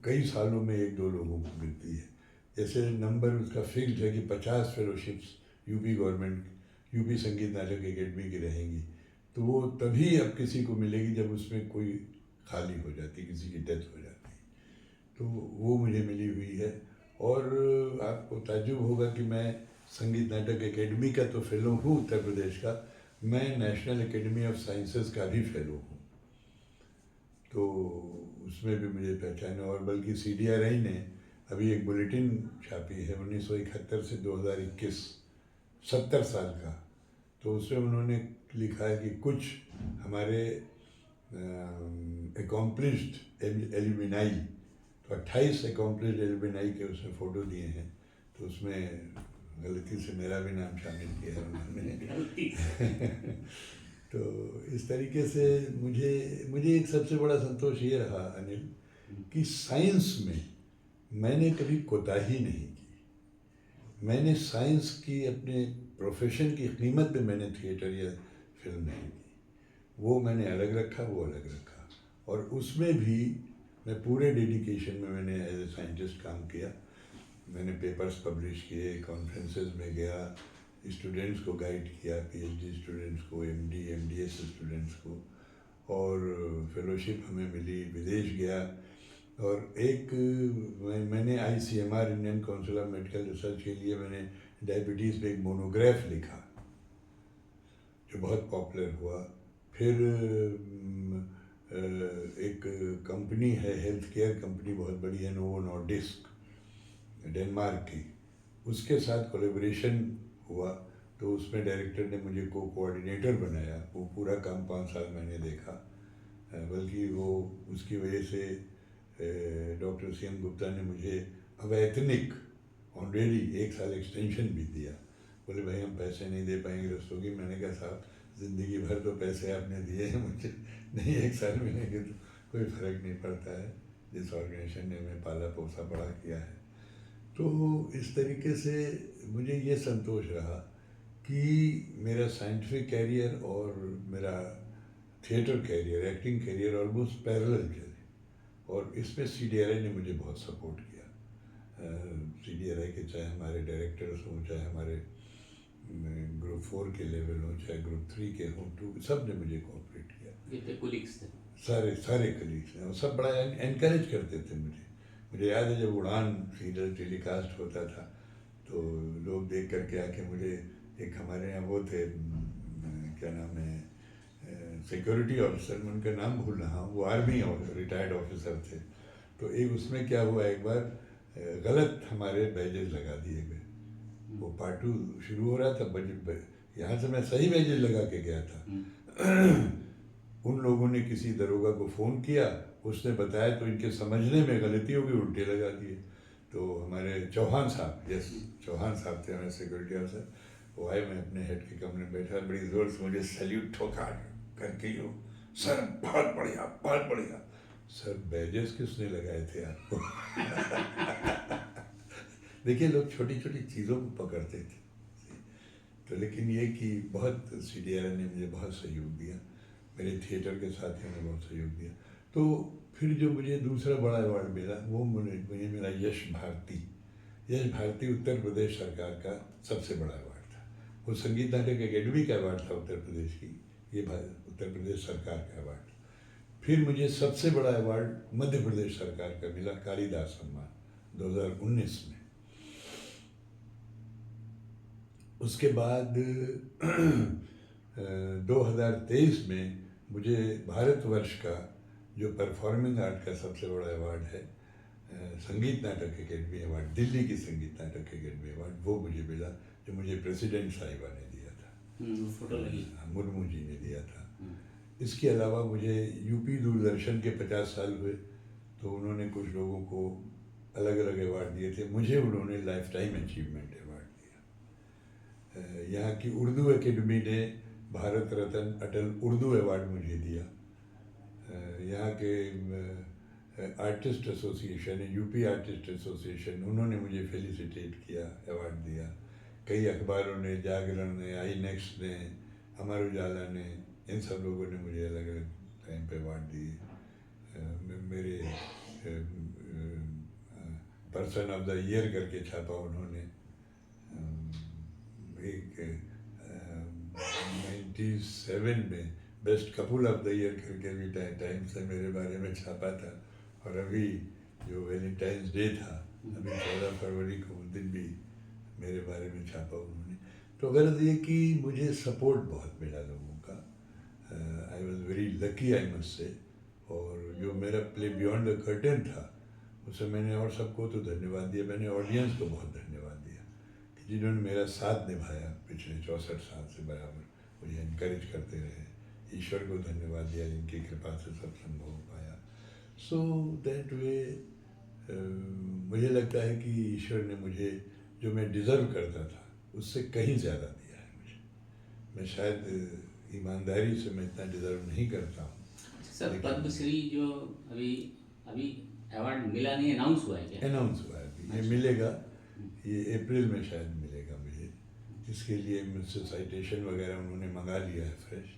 कई सालों में 1-2 लोगों को मिलती है। जैसे नंबर उसका फिक्स्ड है कि 50 फेलोशिप्स यूपी गवर्नमेंट, यूपी संगीत नाटक अकेडमी की रहेंगी। तो वो तभी अब किसी को मिलेगी जब उसमें कोई खाली हो जाती, किसी की डेथ हो जाती। तो वो मुझे मिली हुई है। और आपको ताज्जुब होगा कि मैं संगीत नाटक अकेडमी का तो फेलो हूँ उत्तर प्रदेश का, मैं नेशनल एकेडमी ऑफ साइंसेस का भी फेलो हूँ। तो उसमें भी मुझे पहचान है। और बल्कि CDRI ने अभी एक बुलेटिन छापी है 1971 से 2021, 70 साल का। तो उसमें उन्होंने लिखा है कि कुछ हमारे एकम्प्लिश्ड एल्यूमिनाई, तो 28 एकम्प्लिश्ड एल्यूमिनाई के उसमें फ़ोटो दिए हैं। तो उसमें गलती से मेरा भी नाम शामिल किया है उन्होंने। तो इस तरीके से मुझे एक सबसे बड़ा संतोष ये रहा अनिल, कि साइंस में मैंने कभी कोताही नहीं की। मैंने साइंस की अपने प्रोफेशन की कीमत पे मैंने थिएटर या फिल्म नहीं की। वो मैंने अलग रखा, वो अलग रखा, और उसमें भी मैं पूरे डेडिकेशन में मैंने एज ए साइंटिस्ट काम किया। मैंने पेपर्स पब्लिश किए, कॉन्फ्रेंसेस में गया, स्टूडेंट्स को गाइड किया, पीएचडी स्टूडेंट्स को, एमडी एमडीएस स्टूडेंट्स को, और फेलोशिप हमें मिली, विदेश गया। और एक मैंने ICMR, Indian council of medical research के लिए मैंने डायबिटीज़ पे एक मोनोग्राफ लिखा जो बहुत पॉपुलर हुआ। फिर एक कंपनी है, हेल्थ केयर कंपनी बहुत बड़ी है, नोवो नॉर्डिस्क, डेनमार्क की, उसके साथ कोलेब्रेशन हुआ। तो उसमें डायरेक्टर ने मुझे कोऑर्डिनेटर बनाया। वो पूरा काम 5 साल मैंने देखा, बल्कि वो उसकी वजह से डॉक्टर सी एम गुप्ता ने मुझे अवैतनिक ऑलरेडी 1 साल एक्सटेंशन भी दिया। बोले भाई हम पैसे नहीं दे पाएंगे रस्तोगी। मैंने कहा साहब ज़िंदगी भर तो पैसे आपने दिए हैं मुझे, नहीं 1 साल मिलेंगे तो कोई फ़र्क नहीं पड़ता है, जिस ऑर्गेनाइजेशन ने हमें पाला पोसा बड़ा किया है। तो इस तरीके से मुझे ये संतोष रहा कि मेरा साइंटिफिक कैरियर और मेरा theatre career, acting career almost parallel चले, और इसमें CDRI ने मुझे बहुत सपोर्ट किया। CDRI के चाहे हमारे डायरेक्टर्स हों, चाहे हमारे ग्रुप 4 के लेवल हों, चाहे ग्रुप 3 के हों, 2, सब ने मुझे कोऑपरेट किया। ये थे कोलिग्स थे, सारे कलीग्स हैं, और सब बड़ा एनकरेज करते थे मुझे याद है जब उड़ान सीरियल टेलीकास्ट होता था तो लोग देख करके आके मुझे, एक हमारे यहाँ वो थे, क्या नाम है, सिक्योरिटी ऑफिसर, मैं उनका नाम भूल रहा हूँ, वो आर्मी रिटायर्ड ऑफिसर थे। तो एक उसमें क्या हुआ, एक बार गलत हमारे बैजेस लगा दिए गए। वो पार्ट 2 शुरू हो रहा था, बजट यहाँ से मैं सही बैजेस लगा के गया था। उन लोगों ने किसी दरोगा को फ़ोन किया, उसने बताया तो इनके समझने में गलती हो गई, उल्टे लगा दिए। तो हमारे चौहान साहब, चौहान साहब थे हमारे सिक्योरिटी ऑफिसर, वो आए, मैं अपने हेड के कमरे में बैठा, बड़ी ज़ोर से मुझे सैल्यूट ठोका करके, यो सर बहुत बढ़िया बहुत बढ़िया। सर बैजेस किसने लगाए थे आपको? देखिए लोग छोटी छोटी चीज़ों को पकड़ते थे। तो लेकिन ये कि बहुत CDRI ने मुझे बहुत सहयोग दिया, मेरे थिएटर के साथियों ने बहुत सहयोग दिया। तो फिर जो मुझे दूसरा बड़ा अवार्ड मिला वो मुझे मिला यश भारती। यश भारती उत्तर प्रदेश सरकार का सबसे बड़ा अवार्ड था। वो संगीत नाटक अकेडमी का अवार्ड था उत्तर प्रदेश की, ये उत्तर प्रदेश सरकार का अवार्ड। फिर मुझे सबसे बड़ा अवार्ड मध्य प्रदेश सरकार का मिला, कालिदास सम्मान, 2019 में। उसके बाद 2023 में मुझे भारतवर्ष का जो परफॉर्मिंग आर्ट का सबसे बड़ा अवार्ड है, संगीत नाटक अकेडमी अवार्ड, दिल्ली की संगीत नाटक अकेडमी अवार्ड, वो मुझे मिला, जो मुझे प्रेसिडेंट साहिबा ने दिया था, फोटो लगी, मुर्मू जी ने दिया था। इसके अलावा मुझे यूपी दूरदर्शन के 50 साल हुए तो उन्होंने कुछ लोगों को अलग अलग अवार्ड दिए थे, मुझे उन्होंने लाइफ टाइम अचीवमेंट अवार्ड दिया। यहाँ की उर्दू एकेडमी ने भारत रत्न अटल उर्दू अवार्ड मुझे दिया। यहाँ के आर्टिस्ट एसोसिएशन है, यूपी आर्टिस्ट एसोसिएशन, उन्होंने मुझे फेलिसिटेट किया, अवार्ड दिया। कई अखबारों ने, जागरण ने, आई नेक्स्ट ने, अमर उजाला ने, इन सब लोगों ने मुझे अलग अलग टाइम पे अवार्ड दिए। मेरे पर्सन ऑफ द ईयर करके छापा उन्होंने। एक 97 में best couple of the year करके भी टाइम से मेरे बारे में छापा था। और अभी जो वैलेंटाइंस डे था, अभी 14 फरवरी को, उस दिन भी मेरे बारे में छापा उन्होंने। तो गर्ज ये कि मुझे सपोर्ट बहुत मिला लोगों का। I was very lucky, I must say. और जो मेरा प्ले बियॉन्ड द कर्टेन था, उससे मैंने और सबको तो धन्यवाद दिया, मैंने ऑडियंस को बहुत धन्यवाद दिया कि जिन्होंने मेरा साथ निभाया पिछले 64 साल से बराबर, मुझे इनकरेज करते रहे। ईश्वर को धन्यवाद दिया जिनकी कृपा से सब संभव हो पाया। सो दैट वे मुझे लगता है कि ईश्वर ने मुझे जो मैं डिज़र्व करता था उससे कहीं ज़्यादा दिया है मुझे। मैं शायद ईमानदारी से मैं इतना डिज़र्व नहीं करता हूँ। सर पद्मश्री जो अभी अभी अवार्ड मिला नहीं, अनाउंस हुआ है क्या? अनाउंस हुआ है अभी, ये मिलेगा, ये अप्रैल में शायद मिलेगा मुझे। इसके लिए मुझसे साइटेशन वगैरह उन्होंने मंगा लिया है फ्रेश,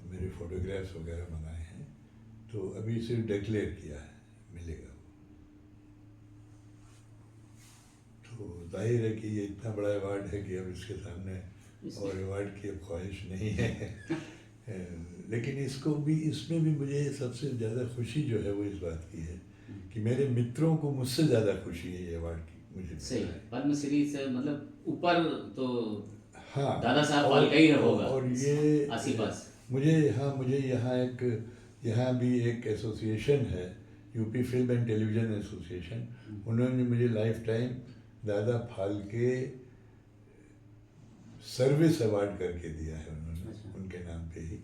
मेरे फोटोग्राफ्स वगैरह मंगाए हैं, तो अभी सिर्फ डिक्लेयर किया है, मिलेगा। तो जाहिर है कि ये इतना बड़ा अवार्ड है कि अब इसके सामने और अवार्ड की अब ख्वाहिश नहीं है। लेकिन इसको भी, इसमें भी मुझे सबसे ज़्यादा खुशी जो है वो इस बात की है कि मेरे मित्रों को मुझसे ज़्यादा खुशी है ये अवार्ड की मुझे सही, मिला है। पद्मश्री से मतलब ऊपर तो हाँ, दादा साहब फाल्के ही होगा और ये आसिपास। मुझे, हाँ, मुझे यहाँ भी एक एसोसिएशन है, UP film and television association, उन्होंने मुझे लाइफ टाइम दादा फाल्के सर्विस अवार्ड करके दिया है उन्होंने, उनके नाम पे ही।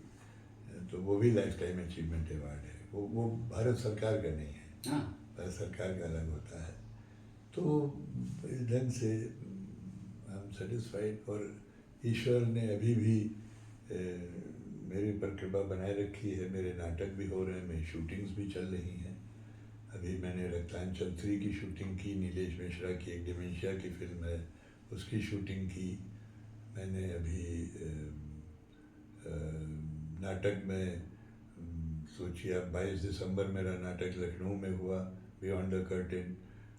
तो वो भी लाइफ टाइम अचीवमेंट अवार्ड है, वो भारत सरकार का नहीं है, हाँ, भारत सरकार का अलग होता है। तो इस ढंग से आई एम सेटिस्फाइड, और ईश्वर ने अभी भी मेरे पर कृपा बनाए रखी है। मेरे नाटक भी हो रहे हैं, मेरी शूटिंग्स भी चल रही हैं। अभी मैंने रक्तांचल 3 की शूटिंग की, नीलेश मिश्रा की एक डिमेंशिया की फिल्म है उसकी शूटिंग की। मैंने अभी नाटक में सोचिए आप, 22 दिसंबर मेरा नाटक लखनऊ में हुआ, बियॉन्ड द कर्टेन।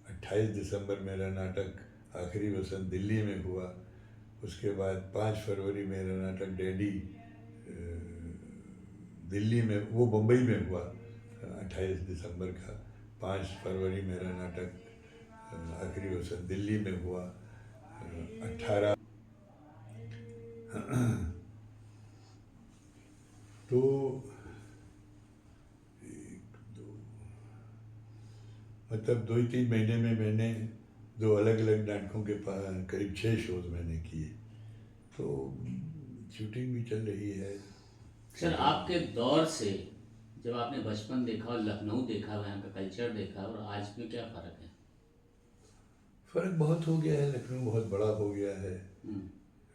28 दिसंबर मेरा नाटक आखिरी वसंत दिल्ली में हुआ। उसके बाद 5 फरवरी मेरा नाटक डैडी दिल्ली में, वो मुंबई में हुआ 28 दिसंबर का। 5 फरवरी मेरा नाटक आखिरी वसंत दिल्ली में हुआ। 18 तो 1 2 मतलब 2-3 महीने में मैंने 2 अलग अलग नाटकों के करीब 6 शोज मैंने किए। तो शूटिंग भी चल रही है। सर आपके दौर से जब आपने बचपन देखा और लखनऊ देखा, वहाँ का कल्चर देखा, और आज में क्या फ़र्क है? फ़र्क बहुत हो गया है, लखनऊ बहुत बड़ा हो गया है।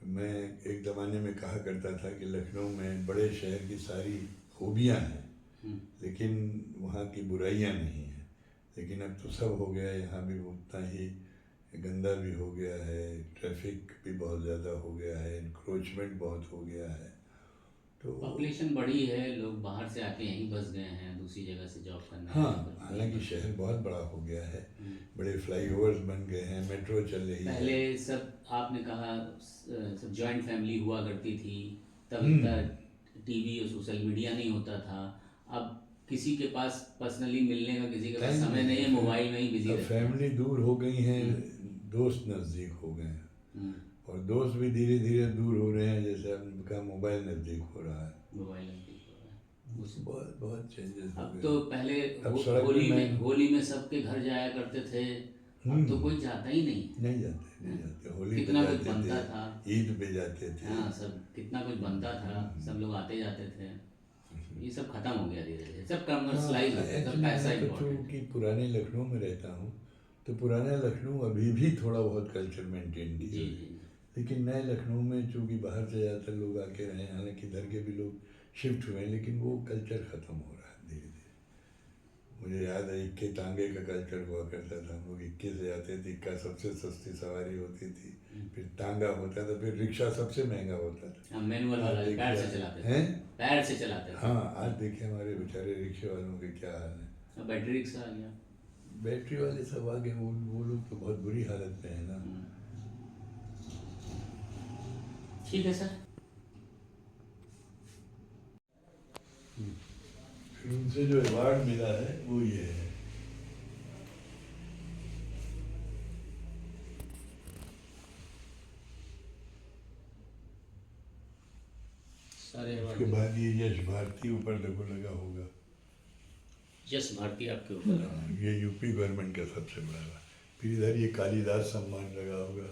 मैं एक ज़माने में कहा करता था कि लखनऊ में बड़े शहर की सारी खूबियाँ हैं लेकिन वहाँ की बुराइयाँ नहीं हैं। लेकिन अब तो सब हो गया है, यहाँ भी उतना ही गंदा भी हो गया है, ट्रैफिक भी बहुत ज़्यादा हो गया है, इंक्रोचमेंट बहुत हो गया है। तो पॉपुलेशन बढ़ी है, लोग बाहर से आके यहीं बस गए हैं, दूसरी जगह से जॉब करने। हाँ, हालांकि शहर बहुत बड़ा हो गया है, बड़े फ्लाईओवर्स बन गए हैं, मेट्रो चल रही है। पहले सब आपने कहा सब जॉइंट फैमिली हुआ करती थी, तब टीवी और सोशल मीडिया नहीं होता था। अब किसी के पास पर्सनली मिलने का किसी के पास समय नहीं है, मोबाइल में ही बिजी रहते हैं। फैमिली दूर हो गई हैं, दोस्त नज़दीक हो गए हैं, और दोस्त भी धीरे धीरे दूर हो रहे हैं, जैसे उनका मोबाइल नज़दीक हो रहा है। मोबाइल नज़दीक हो रहा है, बहुत बहुत चेंजेस हो अब गए। तो पहले होली में सबके घर जाया करते थे, अब तो कोई जाता ही नहीं जाते। होली कितना पे कुछ जाते बनता थे, था, ईद पे जाते थे। हाँ, सब कितना कुछ बनता था, सब लोग आते जाते थे। ये सब खत्म हो गया धीरे धीरे, सब कमर्शलाइज हो गया, सब पैसा इम्पोर्टेंट। कि पुराने लखनऊ में रहता हूँ, तो पुराना लखनऊ अभी भी थोड़ा बहुत कल्चर मेंटेन जी किया है। लेकिन नए लखनऊ में चूँकि बाहर से ज़्यादातर लोग आके रहे, हालांकि इधर के भी लोग शिफ्ट हुए हैं, लेकिन वो कल्चर ख़त्म हो रहा है धीरे धीरे। मुझे याद है इक्के तांगे का कल्चर हुआ करता था, हम लोग इक्के से जाते थे, इक्का सबसे सस्ती सवारी होती थी, फिर तांगा होता था, फिर रिक्शा सबसे महंगा होता था। मैनुअल वाला, पैर से चलाते थे, पैर से चलाते थे। हाँ, आज देखिए हमारे बेचारे रिक्शे वालों के क्या हाल है। अब बैटरी रिक्शा आ गया, बैटरी वाले सब आगे, वो लोग तो बहुत बुरी हालत में है ना। ठीक है सर। फिर उनसे जो अवार्ड मिला है वो ये है। उसके बाद ये यश भारती ऊपर देखो लगा होगा। यश भारती आपके ऊपर, ये यूपी गवर्नमेंट का सबसे बड़ा। फिर इधर ये कालिदास सम्मान लगा होगा,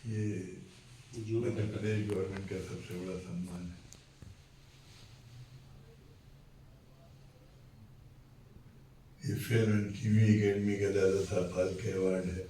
ये मध्य प्रदेश गवर्नमेंट का सबसे बड़ा सम्मान है। ये फिल्म एंड टीवी एकेडमी का दादा साहब फाल्के अवार्ड है।